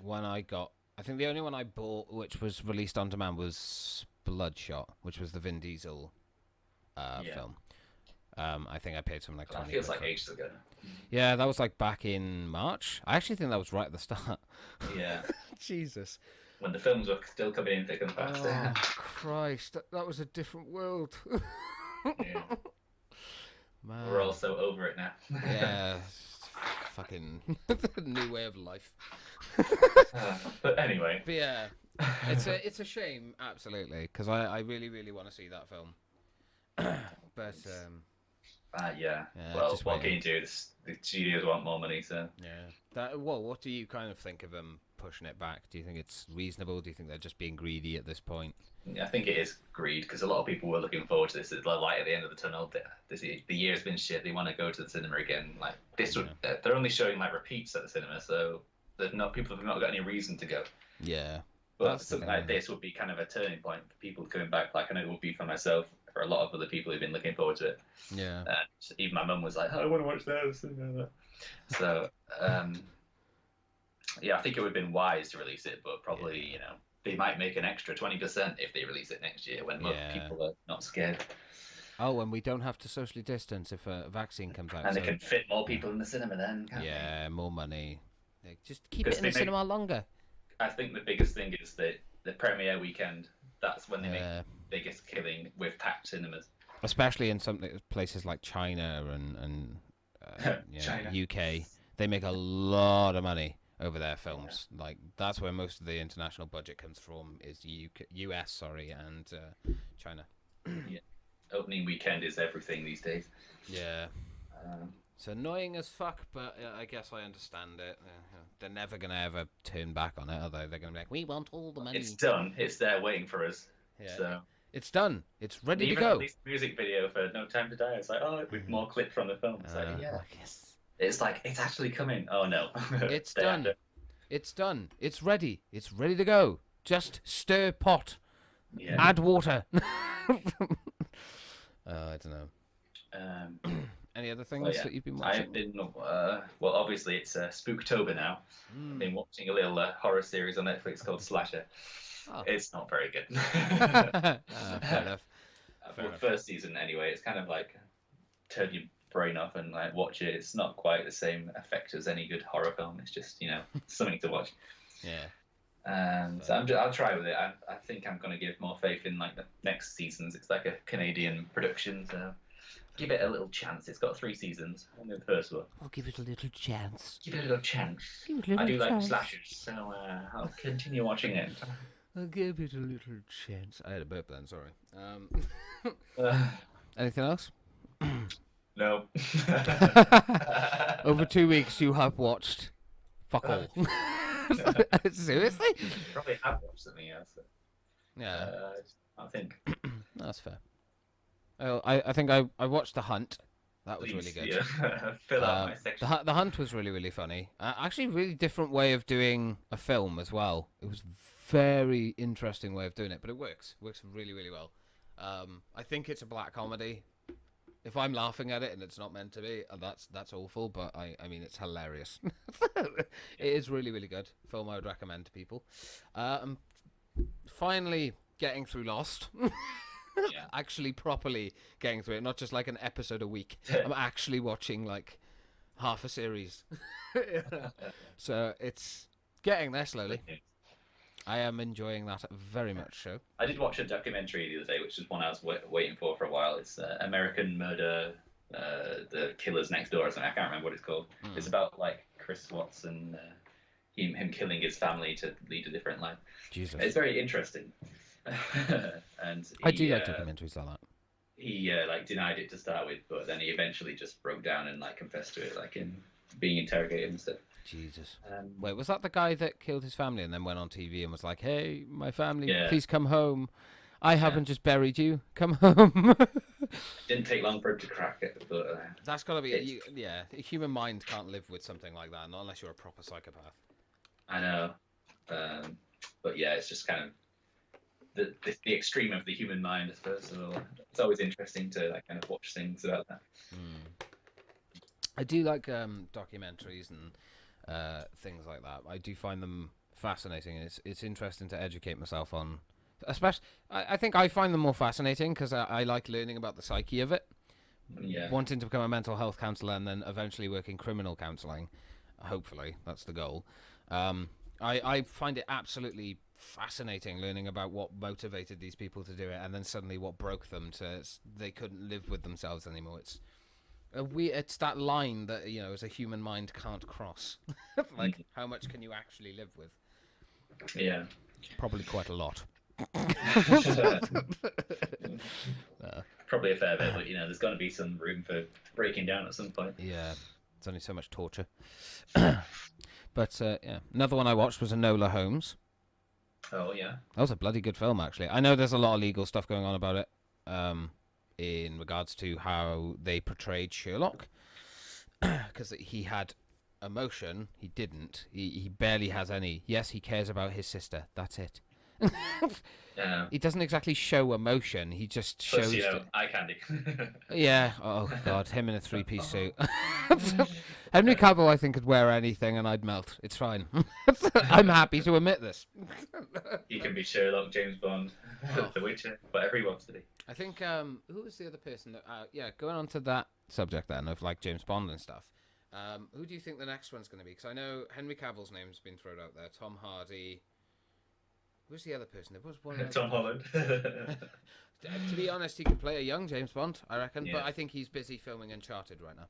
I think the only one I bought which was released on demand was Bloodshot, which was the Vin Diesel Yeah. film. I think I paid something like That 20 feels quid like for it. ages ago. Yeah, that was like back in March. I actually think that was right at the start. Yeah. Jesus. When the films were still coming in thick and fast. Oh, Christ. That was a different world. Yeah. Man. We're all so over it now. Yeah. Fucking new way of life. But anyway. But yeah, it's a shame, absolutely, because I really, really want to see that film. But, Yeah. yeah, Well, just what can waiting. you do? The studios want more money, so. Yeah. Well, what do you kind of think of them pushing it back? Do you think it's reasonable? Do you think they're just being greedy at this point? I think it is greed because a lot of people were looking forward to this. It's the light at the end of the tunnel. The year's been shit. They want to go to the cinema again. Like this, they're only showing like repeats at the cinema, so there's not people have not got any reason to go. Yeah. But That's the something thing, like this would be kind of a turning point for people coming back. Like I know it would be for myself, for a lot of other people who've been looking forward to it. Yeah. Even my mum was like, "I want to watch this." So, yeah, I think it would have been wise to release it, but probably they might make an extra 20% if they release it next year when most people are not scared. Oh, and we don't have to socially distance if a vaccine comes out. And they can fit more people in the cinema then, can't yeah, more money. Just keep it in the cinema longer. I think the biggest thing is that the premiere weekend, that's when they make the biggest killing with packed cinemas. Especially in some places like China and China. UK. They make a lot of money over their films. Yeah. Like that's where most of the international budget comes from is US, and China. Yeah. Opening weekend is everything these days. Yeah. It's annoying as fuck, but I guess I understand it. They're never going to ever turn back on it, are they? They're going to be like, we want all the money. It's done. It's there waiting for us. Yeah. So. It's done. It's ready to go. Even released music video for No Time to Die. It's like, with more clips from the film. It's like, yeah. Yes. It's like, it's actually coming. Oh, no. It's done. It's done. It's ready. It's ready to go. Just stir pot. Yeah. Add water. I don't know. Any other things that you've been watching? I've been, well, obviously it's Spooktober now. I've been watching a little horror series on Netflix called Slasher. Oh. It's not very good. Fair enough. First season, anyway, it's kind of like turn your brain off and like watch it. It's not quite the same effect as any good horror film. It's just something to watch. Yeah. So I'll try with it. I think I'm going to give more faith in like the next seasons. It's like a Canadian production, so give it a little chance. It's got 3 seasons. Only the first one. I'll give it a little chance. Give it a little chance. I do like slashers, so I'll continue watching it. I'll give it a little chance. I had a burp then, sorry. Anything else? No. Over 2 weeks you have watched fuck all. Seriously? Probably have watched something else. Yeah. I think. That's fair. I think I watched The Hunt. That was really good. Yeah. Fill out my section. The Hunt was really, really funny. Actually, really different way of doing a film as well. It was very interesting way of doing it, but it works. It works really, really well. I think it's a black comedy. If I'm laughing at it and it's not meant to be, that's awful. But I mean, it's hilarious. It is really, really good. Film I would recommend to people. Finally getting through Lost. Yeah. Actually properly getting through it, not just like an episode a week. I'm actually watching like half a series. So it's getting there slowly. I am enjoying that very much so. I did watch a documentary the other day, which is one I was waiting for a while. It's American Murder, the Killers Next Door or something. I can't remember what it's called. It's about like Chris Watson, him killing his family to lead a different life. Jesus. It's very interesting. And I do like documentaries like that. He like denied it to start with, but then he eventually just broke down and like confessed to it, like in being interrogated and stuff. Jesus. Wait, was that the guy that killed his family and then went on TV and was like, "Hey, my family, Yeah. please come home. I haven't just buried you. Come home." Didn't take long for him to crack it, but that's got to be yeah. A human mind can't live with something like that, not unless you're a proper psychopath. I know, but yeah, it's just kind of the extreme of the human mind, I suppose. So it's always interesting to like kind of watch things about that. I do like documentaries and things like that. I do find them fascinating. It's interesting to educate myself on. Especially, I think I find them more fascinating because I like learning about the psyche of it. Yeah. Wanting to become a mental health counsellor and then eventually work in criminal counselling. Hopefully, that's the goal. I find it absolutely fascinating learning about what motivated these people to do it, and then suddenly what broke them to they couldn't live with themselves anymore. It's that line that as a human mind can't cross. Like, how much can you actually live with? Yeah. Probably quite a lot. Probably a fair bit, but there's got to be some room for breaking down at some point. Yeah, it's only so much torture. But yeah, another one I watched was Enola Holmes. Oh yeah, that was a bloody good film, actually. I know there's a lot of legal stuff going on about it, in regards to how they portrayed Sherlock, because he had emotion. He didn't. He barely has any. Yes, he cares about his sister. That's it. He doesn't exactly show emotion. He just shows eye candy. Yeah. Oh God, him in a three-piece suit. Henry Cavill, I think, could wear anything and I'd melt. It's fine. I'm happy to admit this. He can be Sherlock, James Bond, The Witcher, whatever he wants to be. I think who was the other person that? Going on to that subject then of like James Bond and stuff. Who do you think the next one's going to be? Because I know Henry Cavill's name's been thrown out there. Tom Hardy. Who's the other person? There was one. Tom Holland. To be honest, he could play a young James Bond, I reckon. Yeah. But I think he's busy filming Uncharted right now.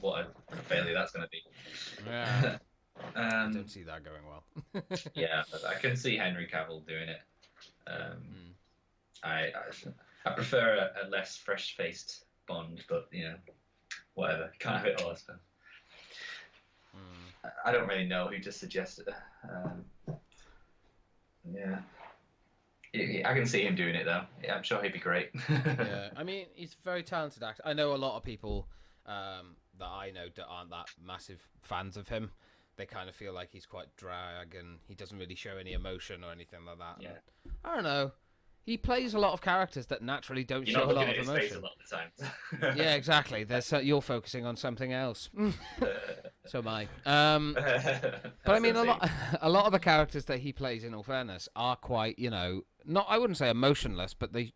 What a failure that's going to be. Yeah. I don't see that going well. Yeah, but I can see Henry Cavill doing it. I prefer a less fresh-faced Bond, but whatever. Can't have it all, I suppose. I don't really know who to suggest it. Yeah. I can see him doing it though. Yeah, I'm sure he'd be great. Yeah, I mean, he's a very talented actor. I know a lot of people that I know that aren't that massive fans of him. They kind of feel like he's quite drag and he doesn't really show any emotion or anything like that. Yeah. And I don't know. He plays a lot of characters that naturally don't show a lot of emotion. Face a lot of the time. Yeah, exactly. You're focusing on something else. So am I. But I mean, a lot of the characters that he plays, in all fairness, are quite, not, I wouldn't say emotionless, but they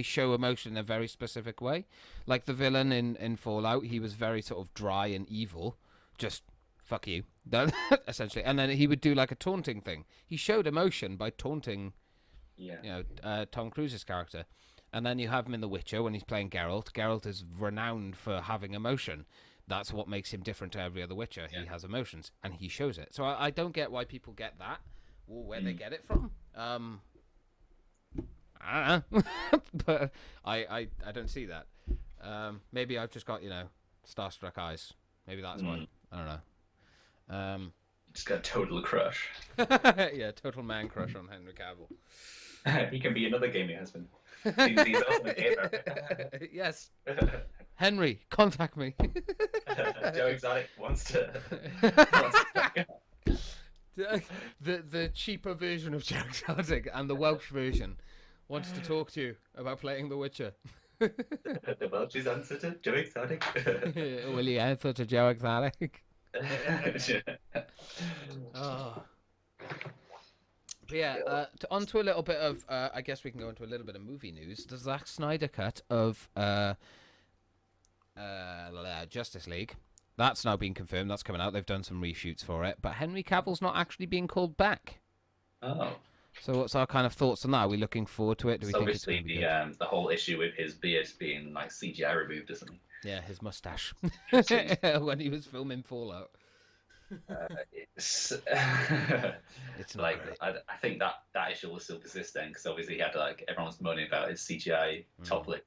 show emotion in a very specific way. Like the villain in Fallout, he was very sort of dry and evil, just fuck you, essentially. And then he would do like a taunting thing. He showed emotion by taunting. Yeah. Tom Cruise's character. And then you have him in The Witcher when he's playing Geralt. Geralt is renowned for having emotion. That's what makes him different to every other Witcher. Yeah. He has emotions, and he shows it. So I don't get why people get that, or where they get it from. I don't know. But I don't see that. Maybe I've just got, starstruck eyes. Maybe that's why. I don't know. Just got a total crush. Yeah, total man crush on Henry Cavill. He can be another gaming husband. He's also a gamer. Yes. Henry, contact me. Joe Exotic wants to. The cheaper version of Joe Exotic and the Welsh version wants to talk to you about playing The Witcher. The Welsh's answer to Joe Exotic. Will you answer to Joe Exotic? Oh. But yeah, onto a little bit of, I guess we can go into a little bit of movie news. The Zack Snyder cut of Justice League. That's now been confirmed. That's coming out. They've done some reshoots for it. But Henry Cavill's not actually being called back. Oh. So what's our kind of thoughts on that? Are we looking forward to it? Do we think it's going to be good? The whole issue with his beard being like CGI removed, isn't he? Yeah, his mustache when he was filming Fallout. It's It's not like great. I think that issue will still persist then, because obviously he had like everyone was moaning about his CGI top lip.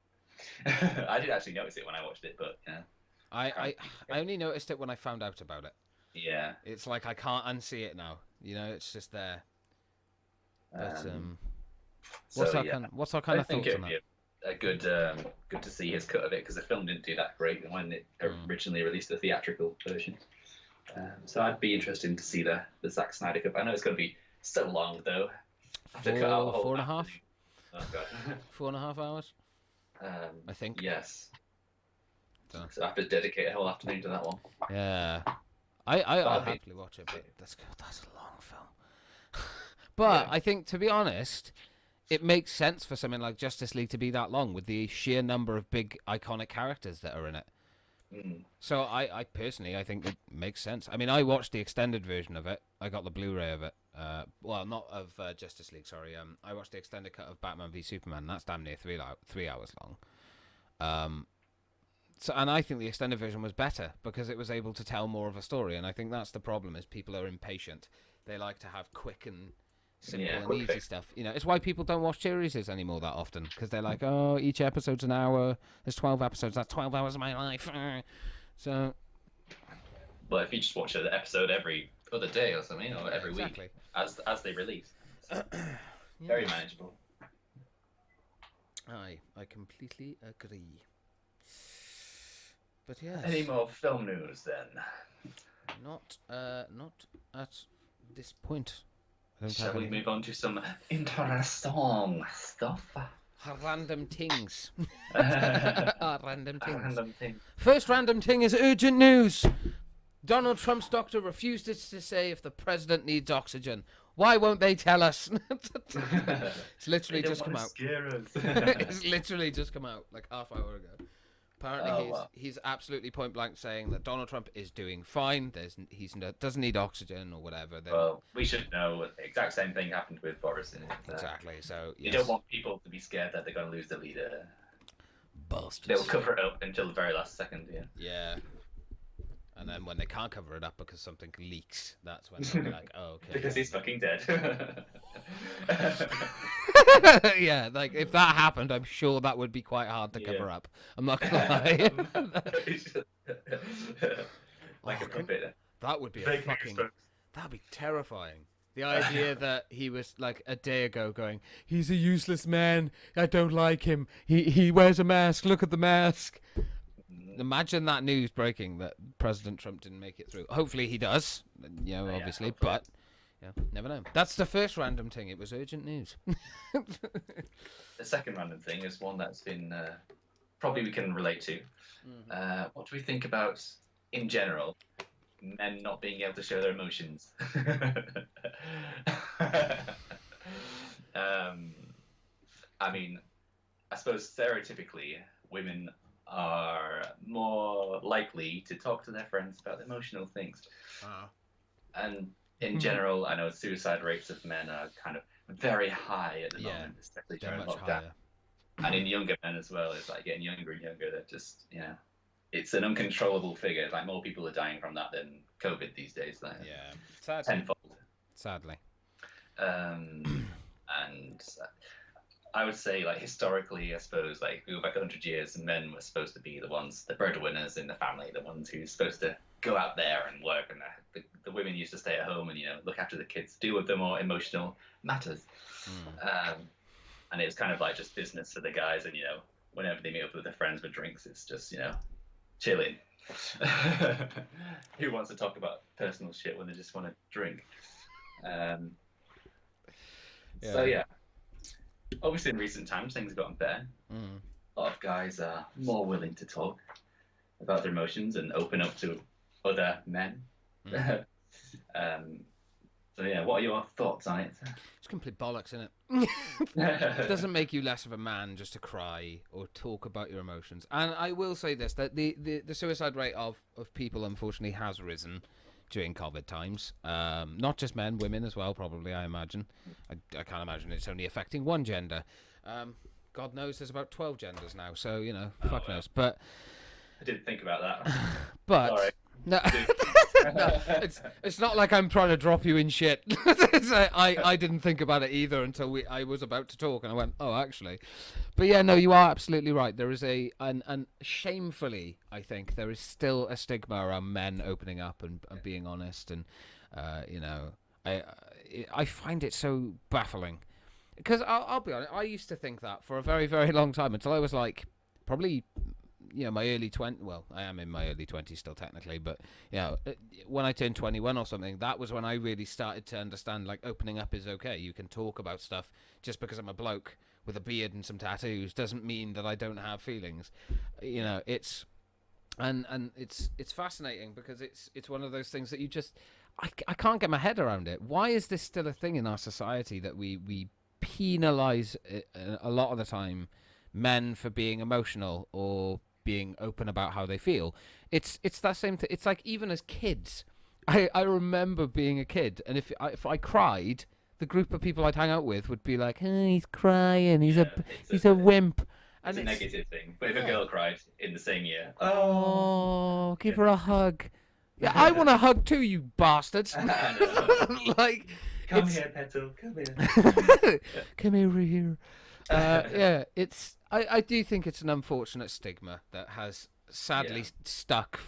I did actually notice it when I watched it, but yeah. I only noticed it when I found out about it. Yeah. It's like I can't unsee it now. You know, it's just there. But what's our kind I of think thoughts it'd on be that? a good to see his cut of it, because the film didn't do that great when it originally released the theatrical version. So I'd be interested to see the Zack Snyder cut. I know it's going to be so long though. I have to cut out a whole 4.5? afternoon. Oh god. 4.5 hours. I think. Yes. Dunno. So I have to dedicate a whole afternoon to that one. Yeah. I'll happily watch it, but that's a long film. But I think, to be honest, it makes sense for something like Justice League to be that long with the sheer number of big iconic characters that are in it. So I personally, I think it makes sense. I mean, I watched the extended version of it. I got the Blu-ray of it. Well, not of Justice League, sorry. I watched the extended cut of Batman v Superman. That's damn near 3 hours long. So, and I think the extended version was better because it was able to tell more of a story. And I think that's the problem: is people are impatient. They like to have quick and simple and easy stuff. You know, it's why people don't watch series anymore that often, because they're like, oh, each episode's an hour. There's 12 episodes. That's 12 hours of my life. So, but if you just watch an episode every other day or something, or every week as they release, very manageable. I completely agree. But yes. Any more film news then? Not at this point. Shall we move on to some interesting stuff? Random Tings. Random Tings. Random thing. First random ting is urgent news. Donald Trump's doctor refuses to say if the president needs oxygen. Why won't they tell us? It's literally just come out. It's literally just come out like half hour ago. Apparently, he's absolutely point blank saying that Donald Trump is doing fine. Doesn't need oxygen or whatever. Well, we should know the exact same thing happened with Boris. Exactly. So you don't want people to be scared that they're going to lose the leader. Bastards. They'll cover it up until the very last second. Yeah. Yeah. And then when they can't cover it up because something leaks, that's when they'll be like, oh, okay. Because he's fucking dead. Yeah, like if that happened, I'm sure that would be quite hard to cover up. I'm not gonna lie. Like a puppet. That would be that'd be terrifying. The idea that he was like a day ago going, he's a useless man. I don't like him. He wears a mask. Look at the mask. Imagine that news breaking that President Trump didn't make it through. Hopefully he does, obviously, but never know. That's the first random thing. It was urgent news. The second random thing is one that's been probably we can relate to. What do we think about, in general, men not being able to show their emotions? I mean, I suppose stereotypically, women are more likely to talk to their friends about emotional things. And in general, I know suicide rates of men are kind of very high at the moment, especially during lockdown. And in younger men as well, it's like getting younger and younger. They're just, it's an uncontrollable figure. It's like more people are dying from that than COVID these days. Like, tenfold. Sadly. And I would say, like, historically, I suppose, like, we go back 100 years, men were supposed to be the ones, the breadwinners in the family, the ones who's supposed to go out there and work, and the women used to stay at home and, look after the kids, deal with the more emotional matters. And it was kind of like just business for the guys, and, whenever they meet up with their friends for drinks, it's just, chilling. Who wants to talk about personal shit when they just want to drink? So, yeah. Obviously, in recent times, things have gotten better. A lot of guys are more willing to talk about their emotions and open up to other men. So yeah, what are your thoughts on it? It's complete bollocks, isn't it? It doesn't make you less of a man just to cry or talk about your emotions. And I will say this, that the suicide rate of people, unfortunately, has risen during COVID times. Not just men, women as well, probably, I imagine. I can't imagine it's only affecting one gender. God knows there's about 12 genders now, so, fuck knows. But I didn't think about that. Sorry. But no, no, it's not like I'm trying to drop you in shit. I didn't think about it either until I was about to talk, and I went, oh, actually. But yeah, no, you are absolutely right. There is and shamefully, I think there is still a stigma around men opening up and being honest, and I I find it so baffling because I'll be honest, I used to think that for a very very long time until I was like probably my early 20s. Well, I am in my early 20s still technically, but when I turned 21 or something, that was when I really started to understand like opening up is okay. You can talk about stuff. Just because I'm a bloke with a beard and some tattoos doesn't mean that I don't have feelings. It's and it's fascinating because it's one of those things that you just I can't get my head around it. Why is this still a thing in our society that we penalize a lot of the time men for being emotional or being open about how they feel? It's that same thing. It's like even as kids, I remember being a kid, and if I cried, the group of people I'd hang out with would be like, "Oh, he's crying. He's a wimp." It's And a negative thing. But if a girl cried in the same year, give her a hug. Yeah, I want a hug too, you bastards. Like, come here, Petal. Come here. Come over here. I do think it's an unfortunate stigma that has sadly stuck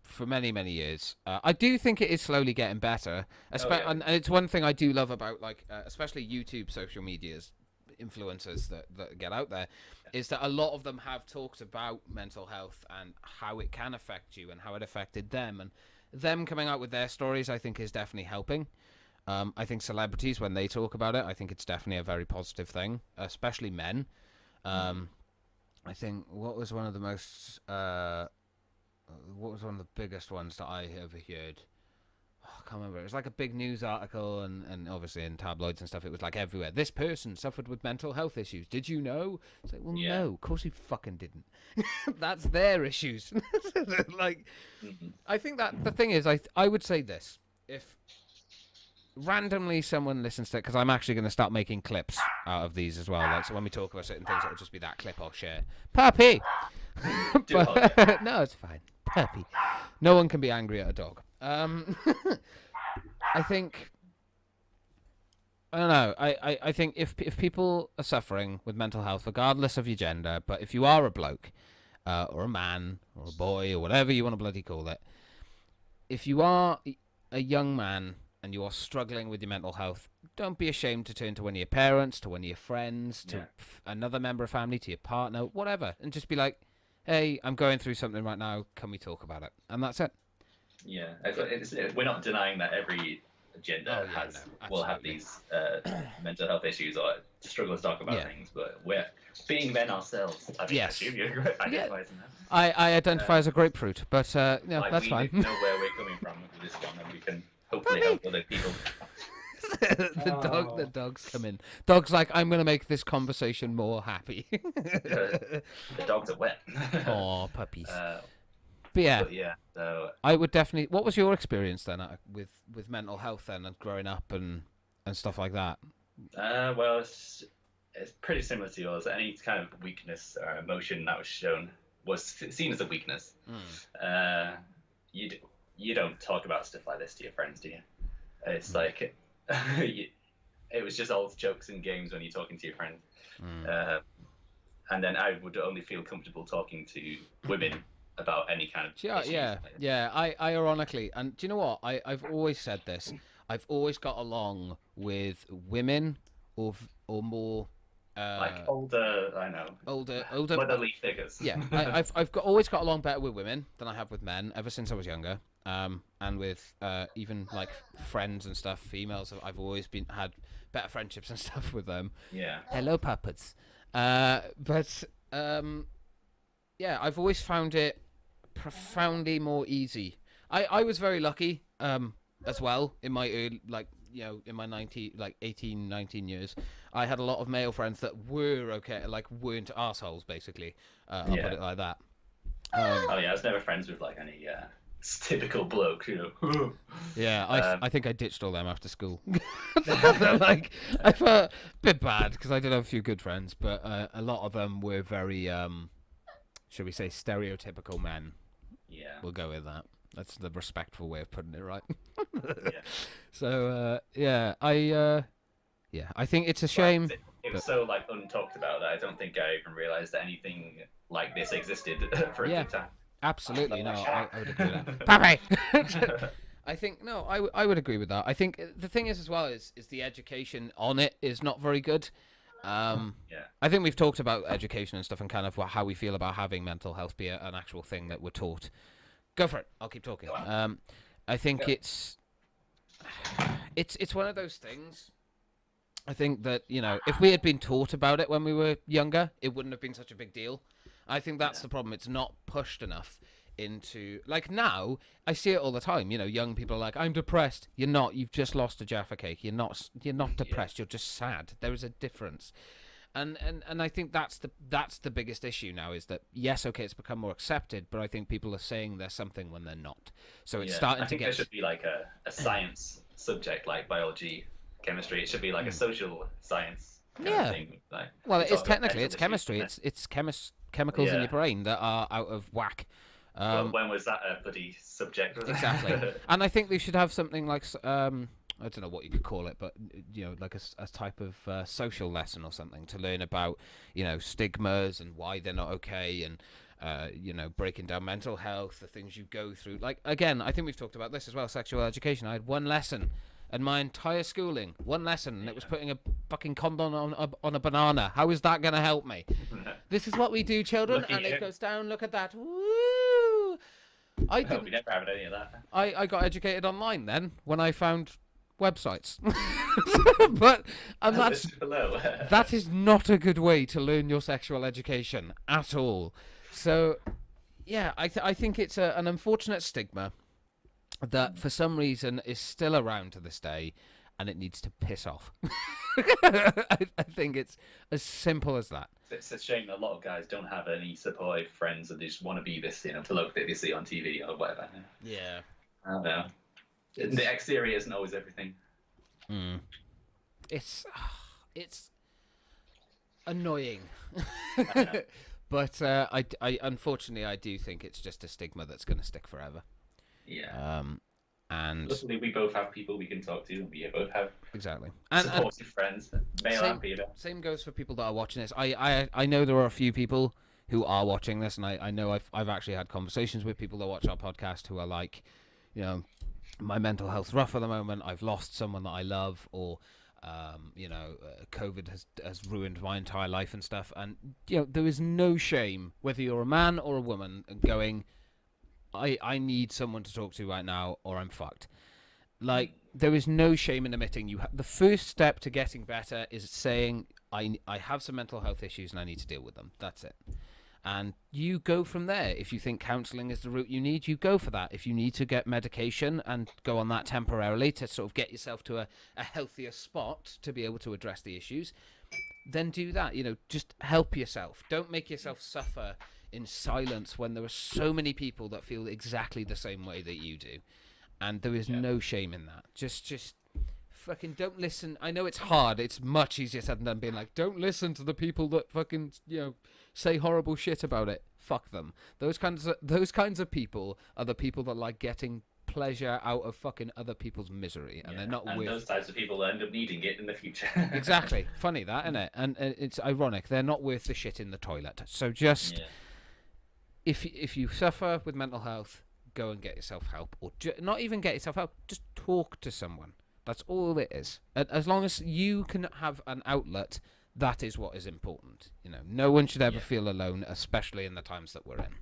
for many, many years. I do think it is slowly getting better. And it's one thing I do love about, like, especially YouTube social medias influencers that get out there, is that a lot of them have talked about mental health and how it can affect you and how it affected them. And them coming out with their stories, I think, is definitely helping. I think celebrities, when they talk about it, I think it's definitely a very positive thing, especially men. I think what was one of the biggest ones that I ever heard? Oh, I can't remember. It was like a big news article, and obviously in tabloids and stuff, it was like everywhere. This person suffered with mental health issues. Did you know? It's like, well, no, of course he fucking didn't. That's their issues. Like, I think that the thing is, I would say this: if randomly someone listens to it, because I'm actually going to start making clips out of these as well. Like, so when we talk about certain things, it'll just be that clip I'll share. Puppy. But, no, it's fine. Puppy. No one can be angry at a dog. I think. I don't know. I think if people are suffering with mental health, regardless of your gender, but if you are a bloke, or a man, or a boy, or whatever you want to bloody call it, if you are a young man and you are struggling with your mental health, don't be ashamed to turn to one of your parents, to one of your friends, to another member of family, to your partner, whatever, and just be like, hey, I'm going through something right now. Can we talk about it? And that's it. Yeah, we're not denying that every gender will have these mental health issues or struggle to talk about things, but we're being men ourselves. I assume you identify as that. I identify as a grapefruit, but that's fine. We know where we're coming from with this one, and we can hopefully help other people. The dogs come in. Dog's like, I'm going to make this conversation more happy. The dogs are wet. Oh, puppies. But yeah, so I would definitely. What was your experience then with mental health then, and growing up and stuff like that? Well, it's pretty similar to yours. Any kind of weakness or emotion that was shown was seen as a weakness. You don't talk about stuff like this to your friends, do you? It's like it was just all jokes and games when you're talking to your friends. And then I would only feel comfortable talking to women about any kind of issues. I ironically, and do you know what? I've always said this. I've always got along with women or more like older motherly figures. Yeah, I've always got along better with women than I have with men ever since I was younger. And with even like friends and stuff, females, I've always had better friendships and stuff with them. Yeah. Hello, puppets. But I've always found it profoundly more easy. I was very lucky as well in my early, like in my 18, 19 years, I had a lot of male friends that were okay, like weren't assholes, basically. I'll put it like that. Oh yeah, I was never friends with like any typical bloke, you know. Yeah, I think I ditched all them after school. Like, I felt a bit bad because I did have a few good friends, but a lot of them were very, shall we say, stereotypical men. Yeah. We'll go with that. That's the respectful way of putting it, right? Yeah. So, I think it's a shame. It was so like untalked about that I don't think I even realised that anything like this existed for a good time. Absolutely, no, I would agree with that. Pappy! I think, no, I would agree with that. I think the thing is, as well, is the education on it is not very good. I think we've talked about education and stuff and kind of how we feel about having mental health be an actual thing that we're taught. Go for it. I'll keep talking. I think it's one of those things. I think that, if we had been taught about it when we were younger, it wouldn't have been such a big deal. I think that's the problem. It's not pushed enough into, like, now I see it all the time. Young people are like, I'm depressed. You're not. You've just lost a Jaffa cake. You're not depressed. You're just sad. There is a difference. And I think that's the biggest issue now, is that, yes, okay, it's become more accepted, but I think people are saying there's something when they're not. So it's starting to get. There should be like a science subject like biology, chemistry. It should be like a social science kind of thing. Like, well, it is technically. It's chemistry. It's chemicals in your brain that are out of whack. When was that a bloody subject? Exactly. And I think they should have something like, I don't know what you could call it, but like a type of social lesson or something to learn about, stigmas and why they're not okay, and breaking down mental health, the things you go through. Like, again, I think we've talked about this as well. Sexual education. I had one lesson in my entire schooling, and it was putting a fucking condom on a banana. How is that going to help me? This is what we do, children, and it goes down. Look at that. Woo! We never had any of that. I got educated online then when I found websites. But that is not a good way to learn your sexual education at all. So yeah, I think it's an unfortunate stigma that for some reason is still around to this day, and it needs to piss off. I think it's as simple as that. It's a shame a lot of guys don't have any supportive friends, and they just want to be this, bloke that they see on TV or whatever. Yeah. I don't know. The exterior isn't always everything. It's annoying. But I unfortunately I do think it's just a stigma that's going to stick forever. Yeah. And luckily we both have people we can talk to, and we both have supportive friends, male and female. Same goes for people that are watching this. I know there are a few people who are watching this, and I know I've actually had conversations with people that watch our podcast who are like, my mental health's rough at the moment. I've lost someone that I love, or COVID has ruined my entire life and stuff. And there is no shame whether you're a man or a woman going, I need someone to talk to right now, or I'm fucked. Like, there is no shame in admitting the first step to getting better is saying, I have some mental health issues and I need to deal with them. That's it. And you go from there. If you think counselling is the route you need, you go for that. If you need to get medication and go on that temporarily to sort of get yourself to a healthier spot to be able to address the issues, then do that. Just help yourself. Don't make yourself suffer in silence when there are so many people that feel exactly the same way that you do. And there is no shame in that. Just fucking don't listen. I know it's hard. It's much easier said than done being like, don't listen to the people that fucking, say horrible shit about it. Fuck them. Those kinds of people are the people that like getting pleasure out of fucking other people's misery, and they're not worth. Those types of people end up needing it in the future. Exactly. Funny that, isn't it? And it's ironic. They're not worth the shit in the toilet. So just if you suffer with mental health, go and get yourself help, or not even get yourself help. Just talk to someone. That's all it is. As long as you can have an outlet, that is what is important. No one should ever feel alone, especially in the times that we're in.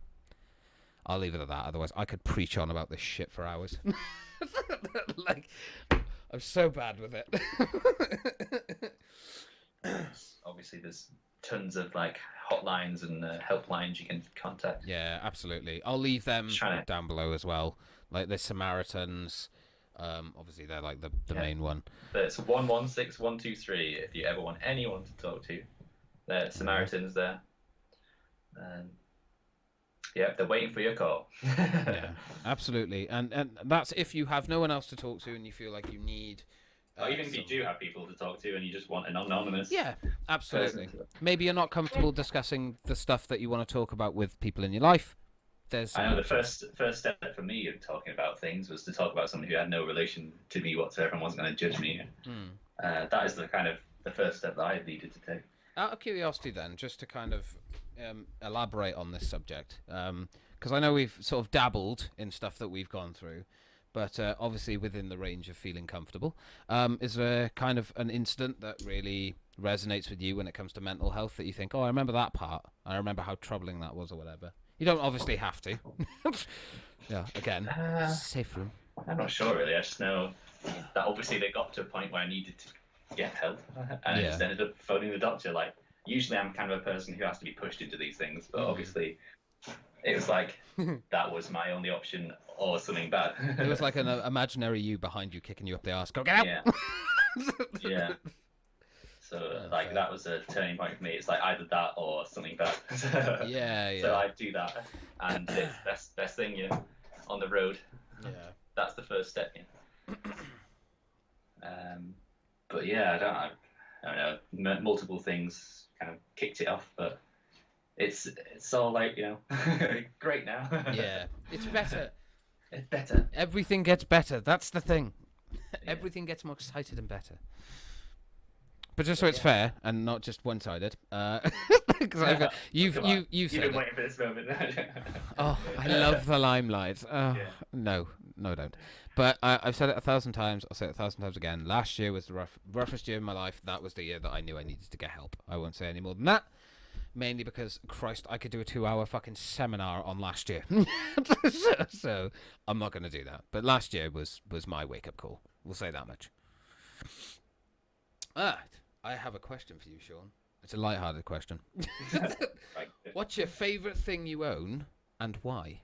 I'll leave it at that. Otherwise, I could preach on about this shit for hours. Like, I'm so bad with it. Obviously, there's tons of like hotlines and helplines you can contact. Yeah, absolutely. I'll leave them down below as well. Like, there's Samaritans. Obviously, they're like the Yeah. main one. But it's 116123 if you ever want anyone to talk to. They're Samaritans there. Yeah, they're waiting for your call. Yeah, absolutely. And that's if you have no one else to talk to and you feel like you need. Or even if you do have people to talk to and you just want an anonymous Yeah, absolutely. person. Maybe you're not comfortable discussing the stuff that you want to talk about with people in your life. There's I know the first step for me of talking about things was to talk about someone who had no relation to me whatsoever and wasn't going to judge me. That is the first step that I needed to take. Out of curiosity, then, just to kind of elaborate on this subject, because I know we've sort of dabbled in stuff that we've gone through, but obviously within the range of feeling comfortable. Is there kind of an incident that really resonates with you when it comes to mental health that you think, oh, I remember that part. I remember how troubling that was or whatever. You don't obviously have to. Yeah, again, safe room. I'm not sure, really. I just know that obviously they got to a point where I needed to get help, and I just ended up phoning the doctor. Like, usually I'm kind of a person who has to be pushed into these things, but obviously it was like that was my only option or something bad. It was like an imaginary you behind you kicking you up the arse. Go get out! Yeah. So that was a turning point for me. It's like either that or something bad. Yeah. So I do that, and it's best thing, on the road. Yeah. That's the first step. But yeah, I don't know. Multiple things kind of kicked it off, but it's all like great now. Yeah, it's better. It's better. Everything gets better. That's the thing. Yeah. Everything gets more excited and better. But just so it's fair and not just one-sided, because you've said been waiting for this moment. Oh, I love the limelight. No, I don't. But I've said it 1,000 times. I'll say it 1,000 times again. Last year was the roughest year of my life. That was the year that I knew I needed to get help. I won't say any more than that. Mainly because, Christ, I could do a 2-hour fucking seminar on last year. so I'm not going to do that. But last year was my wake-up call. We'll say that much. I have a question for you, Sean. It's a light-hearted question. What's your favourite thing you own and why?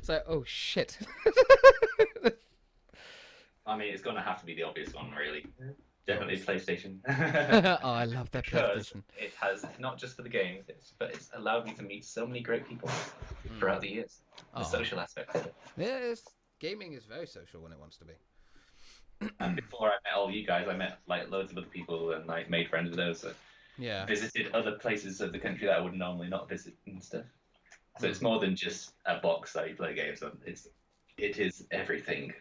So, oh shit. I mean, it's going to have to be the obvious one, really. Definitely PlayStation. Oh, I love that PlayStation. It has, not just for the games, but it's allowed me to meet so many great people throughout the years. The social aspect of it. Yes, gaming is very social when it wants to be. And before I met all you guys, I met like loads of other people and like made friends with those. Visited other places of the country that I would normally not visit and stuff. So it's more than just a box that you play games on. It is everything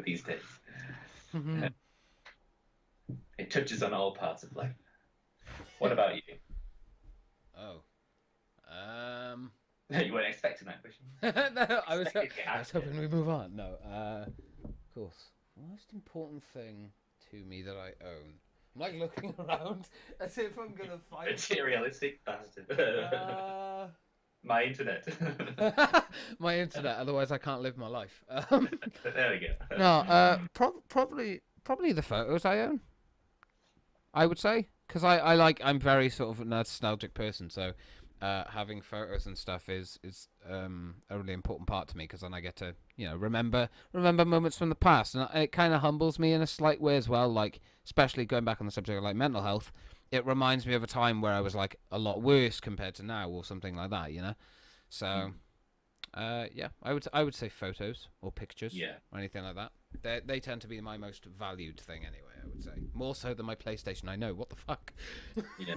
these days. It touches on all parts of life. What about you? You weren't expecting that question. No, I was hoping we move on. No, of course. Most important thing to me that I own. I'm like looking around as if I'm gonna find materialistic bastard. My internet. My internet. Otherwise, I can't live my life. There we go. No, probably the photos I own. I would say, because I'm very sort of a nostalgic person, so having photos and stuff is a really important part to me, because then I get to remember moments from the past, and it kind of humbles me in a slight way as well. Like, especially going back on the subject of like mental health, it reminds me of a time where I was like a lot worse compared to now, or something like that, So, yeah, I would say photos or pictures, or anything like that. They tend to be my most valued thing anyway. I would say more so than my PlayStation. I know, what the fuck. Yeah,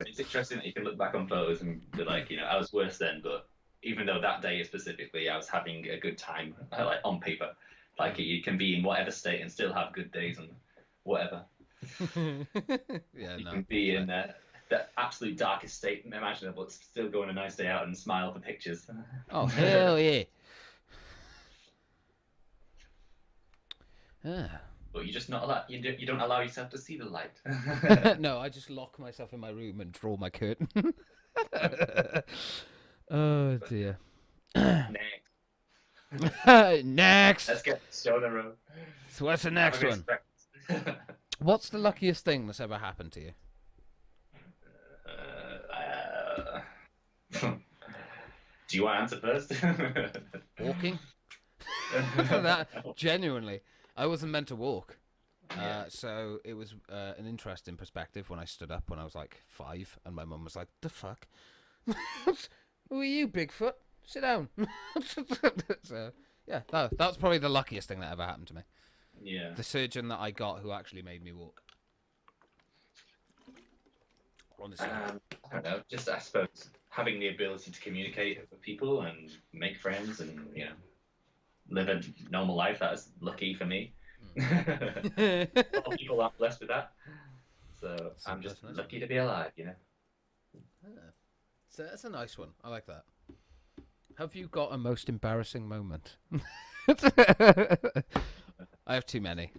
it's interesting that you can look back on photos and be like, I was worse then, but even though that day specifically I was having a good time, like on paper, like you can be in whatever state and still have good days and whatever. Yeah, you can be in the absolute darkest state imaginable, but still go on a nice day out and smile for pictures. Oh hell yeah! But you're just not allowed. You don't allow yourself to see the light. No, I just lock myself in my room and draw my curtain. Oh dear. Next. Let's get the show on the road. So what's the next one? What's the luckiest thing that's ever happened to you? Do you want to answer first? Walking. That genuinely, I wasn't meant to walk. Yeah. So it was an interesting perspective when I stood up when I was like 5, and my mum was like, "The fuck? Who are you, Bigfoot? Sit down." So yeah, that's probably the luckiest thing that ever happened to me. Yeah. The surgeon that I got who actually made me walk. Honestly. I don't know. Just I suppose having the ability to communicate with people and make friends and live a normal life. That's lucky for me. A lot of people aren't blessed with that, so I'm just That's a nice lucky to be alive. one. Yeah. So that's a nice one. I like that. Have you got a most embarrassing moment? I have too many.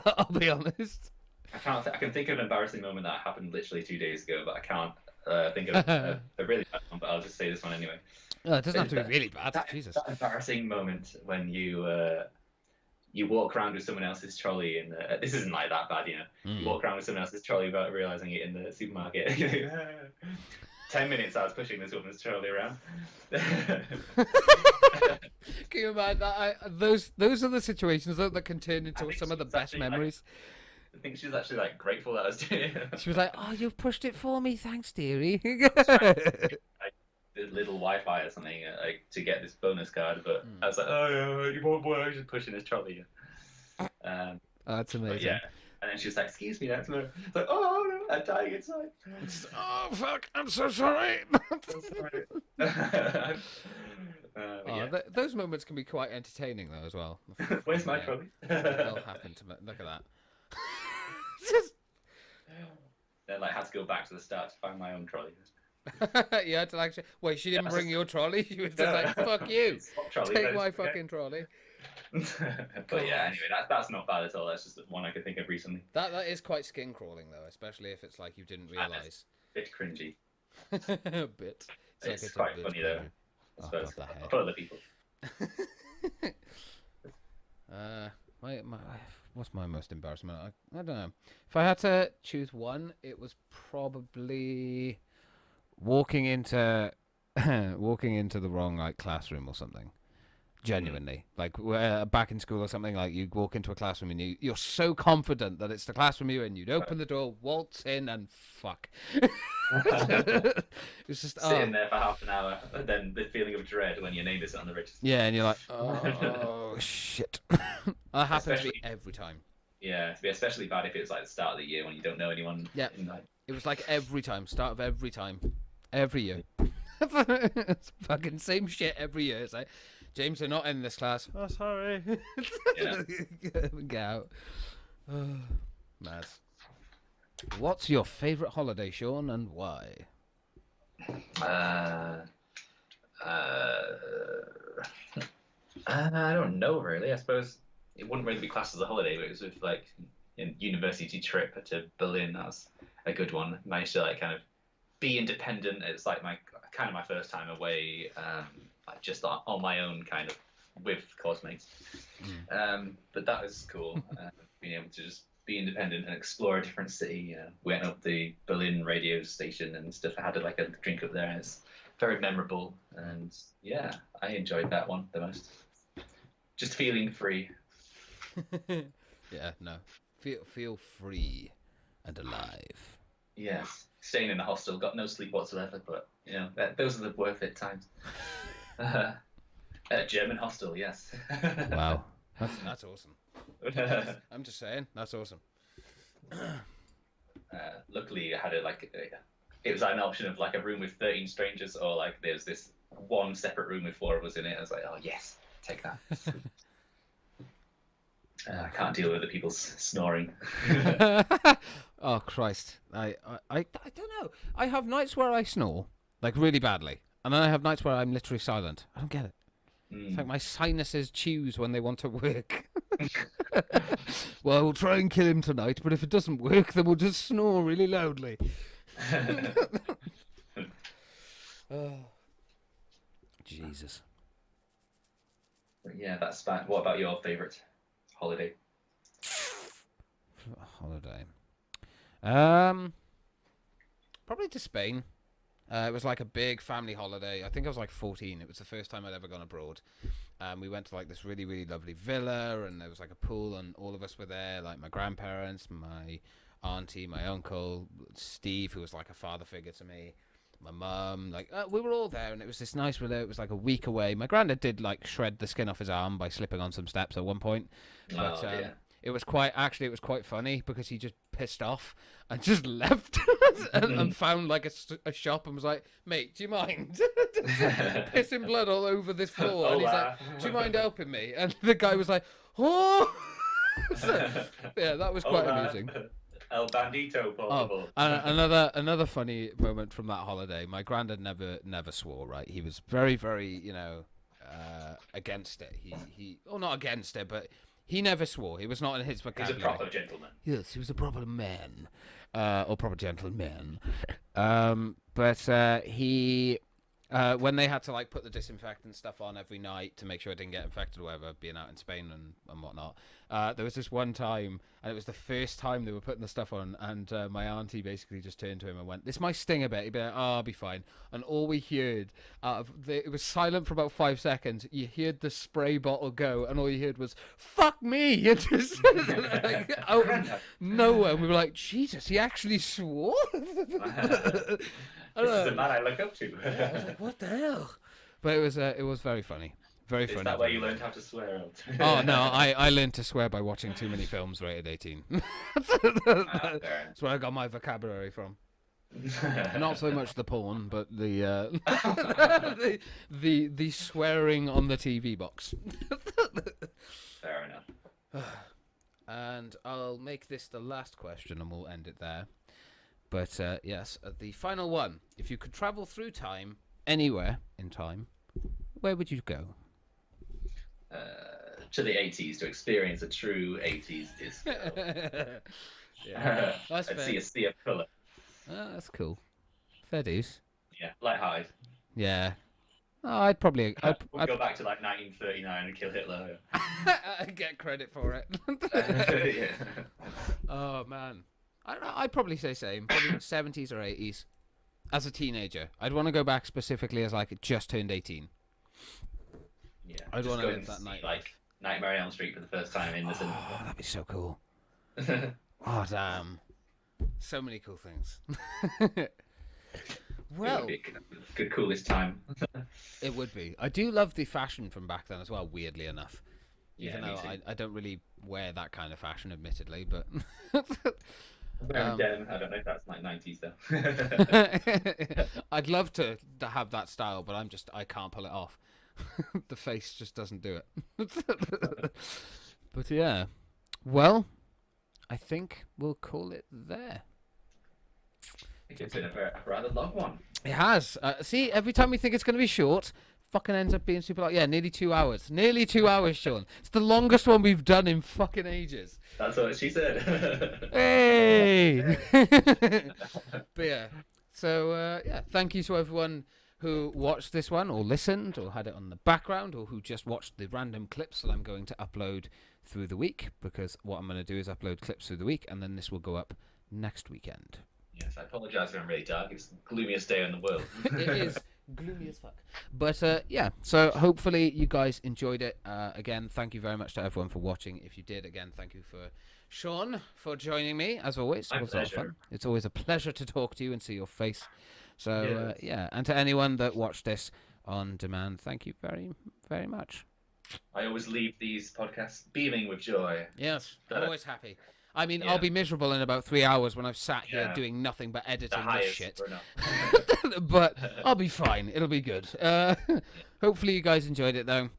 I'll be honest. I can't. I can think of an embarrassing moment that happened literally 2 days ago, but I can't think of a really bad one. But I'll just say this one anyway. Oh, it doesn't have to That, be really bad. Jesus. that embarrassing moment when you walk around with someone else's trolley, and this isn't like that bad. You walk around with someone else's trolley without realizing it in the supermarket. 10 minutes I was pushing this woman's trolley around. Can you imagine that? Those are the situations that can turn into think some of the she's best actually, like, memories. I think she was actually like grateful that I was doing it. She was like, "Oh, you pushed it for me, thanks, dearie." Like, the little Wi-Fi or something like to get this bonus card, but I was like, oh yeah, you won't work, just pushing this trolley. Oh, that's amazing. But yeah, and then she was like, "Excuse me, that's more." It's like, "Oh no, I'm dying inside." Oh fuck! I'm so sorry. Those moments can be quite entertaining though as well. Where's my trolley? They'll happen to me. Look at that. Then like had to go back to the start to find my own trolley. You had to actually. Wait, she didn't bring your trolley. She was just like, "Fuck you, take my fucking trolley." But yeah, anyway, that's not bad at all. That's just one I could think of recently. That is quite skin crawling though, especially if it's like you didn't realise. Bit cringy. A bit. It's like quite funny though. I suppose for other people. What's my most embarrassment? I don't know. If I had to choose one, it was probably walking into the wrong like classroom or something. Genuinely, like back in school or something, like you walk into a classroom and you're so confident that it's the classroom you're in, you'd open the door, waltz in, and fuck. It's just sitting there for half an hour, and then the feeling of dread when your name isn't on the register. Yeah, and you're like, oh shit. That happens to me every time. Yeah, it'd be especially bad if it was like the start of the year when you don't know anyone. Yeah, it was like every time, start of every time, every year. It's fucking same shit every year. It's like, James, they're not in this class. Oh, sorry. Yeah. Get out. Mad. What's your favourite holiday, Sean, and why? I don't know really. I suppose it wouldn't really be classed as a holiday, but it was with like a university trip to Berlin. That was a good one. Managed to like kind of be independent. It's like my first time away, like just on my own, kind of with course mates. But that was cool. Being able to just be independent and explore a different city. We went up the Berlin radio station and stuff. I had like a drink up there, and it's very memorable. And yeah, I enjoyed that one the most. Just feeling free. Yeah, no, feel free and alive. Yes, staying in a hostel, got no sleep whatsoever, but those are the worth it times. A German hostel, yes. Wow, that's awesome. I'm just saying, that's awesome. Luckily, I had it was an option of like a room with 13 strangers, or like there's this one separate room with 4 of us in it. I was like, oh yes, take that. I can't deal with the people's snoring. Oh Christ, I don't know. I have nights where I snore like really badly, and then I have nights where I'm literally silent. I don't get it. It's like my sinuses choose when they want to work. Well, we'll try and kill him tonight, but if it doesn't work, then we'll just snore really loudly. Oh, Jesus. But yeah, that's fine. What about your favourite holiday? Holiday. Probably to Spain. It was like a big family holiday. I think I was like 14. It was the first time I'd ever gone abroad. We went to like this really, really lovely villa, and there was like a pool, and all of us were there, like my grandparents, my auntie, my uncle, Steve, who was like a father figure to me, my mum, like we were all there, and it was this nice villa. It was like a week away. My granddad did like shred the skin off his arm by slipping on some steps at one point, but it was quite funny because he just pissed off and just left and found like a shop and was like, "Mate, do you mind pissing blood all over this floor?" And he's like, "Do you mind helping me?" And the guy was like, "Oh." So, yeah, that was quite amusing. El Bandito portable. Another funny moment from that holiday. My granddad never swore. Right, he was very, very, against it. He not against it, but he never swore. He was not in his vocabulary. He was a proper gentleman. Yes, he was a proper man, or proper gentleman. But he, when they had to like put the disinfectant stuff on every night to make sure it didn't get infected or whatever, being out in Spain and whatnot, there was this one time, and it was the first time they were putting the stuff on, and my auntie basically just turned to him and went, "This might sting a bit." He'd be like, "Oh, I'll be fine." And all we heard, it was silent for about 5 seconds. You heard the spray bottle go, and all you heard was "fuck me." It just like, out of nowhere. And we were like, Jesus, he actually swore. This is the man I look up to. Yeah, I was like, what the hell? But it was very funny. Very funny. Is that where you learned how to swear? Oh no, I learned to swear by watching too many films rated 18. That's where I got my vocabulary from. Not so much the porn, but the the swearing on the TV box. Fair enough. And I'll make this the last question, and we'll end it there. But yes, the final one. If you could travel through time, anywhere in time, where would you go? To the 80s to experience a true 80s disco. Yeah, that's I'd fair. see a sea of colour. That's cool. Fair dues. Yeah, light-hearted. Yeah. Oh, I'd probably. We'll go back to like 1939 and kill Hitler. I'd get credit for it. Yeah. Oh man, I don't know. I'd probably say same. Probably 70s or 80s. As a teenager, I'd want to go back specifically as like just turned 18. Yeah, I'd want to live that see, night. like Nightmare on Elm Street for the first time in the cinema. Oh, that'd be so cool. Oh damn, so many cool things. Well, it would be a good coolest time. It would be. I do love the fashion from back then as well. Weirdly enough, even though I don't really wear that kind of fashion, admittedly, but. Denim. I don't know if that's like 90s though. I'd love to have that style, but I can't pull it off. The face just doesn't do it. But yeah, well, I think we'll call it there. I think it's been a rather long one. It has. See, every time we think it's going to be short, fucking ends up being super long. Yeah, nearly 2 hours. Nearly 2 hours, Sean. It's the longest one we've done in fucking ages. That's what she said. Hey! But yeah. So, yeah, thank you to everyone who watched this one, or listened, or had it on the background, or who just watched the random clips that I'm going to upload through the week, because what I'm going to do is upload clips through the week, and then this will go up next weekend. Yes, I apologise if I'm really dark. It's the gloomiest day in the world. It is gloomy as fuck. But yeah, so hopefully you guys enjoyed it. Again, thank you very much to everyone for watching. If you did, again, thank you for Sean for joining me, as always. My It was a lot of pleasure. fun. It's always a pleasure to talk to you and see your face. So yeah, and to anyone that watched this on demand, thank you very, very much. I always leave these podcasts beaming with joy. Yes, I'm That- always happy. I mean, Yeah. I'll be miserable in about 3 hours when I've sat here Yeah. doing nothing but The editing this highest shit. for enough. But I'll be fine. It'll be good. Hopefully you guys enjoyed it, though.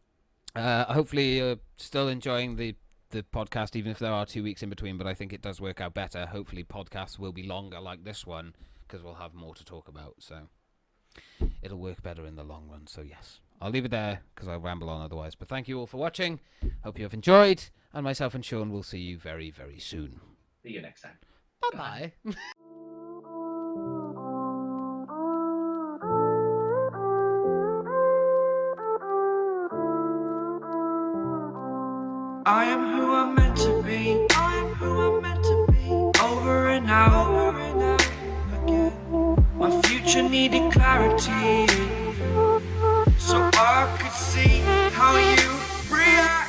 Hopefully you're still enjoying the podcast, even if there are 2 weeks in between. But I think it does work out better. Hopefully podcasts will be longer like this one, because we'll have more to talk about. So it'll work better in the long run. So yes, I'll leave it there because I'll ramble on otherwise. But thank you all for watching. Hope you have enjoyed. And myself and Sean will see you very, very soon. See you next time. Bye-bye. I am who I'm meant to be. I am who I'm meant to be. Over and out again. My future future needed clarity, so I could see how you react.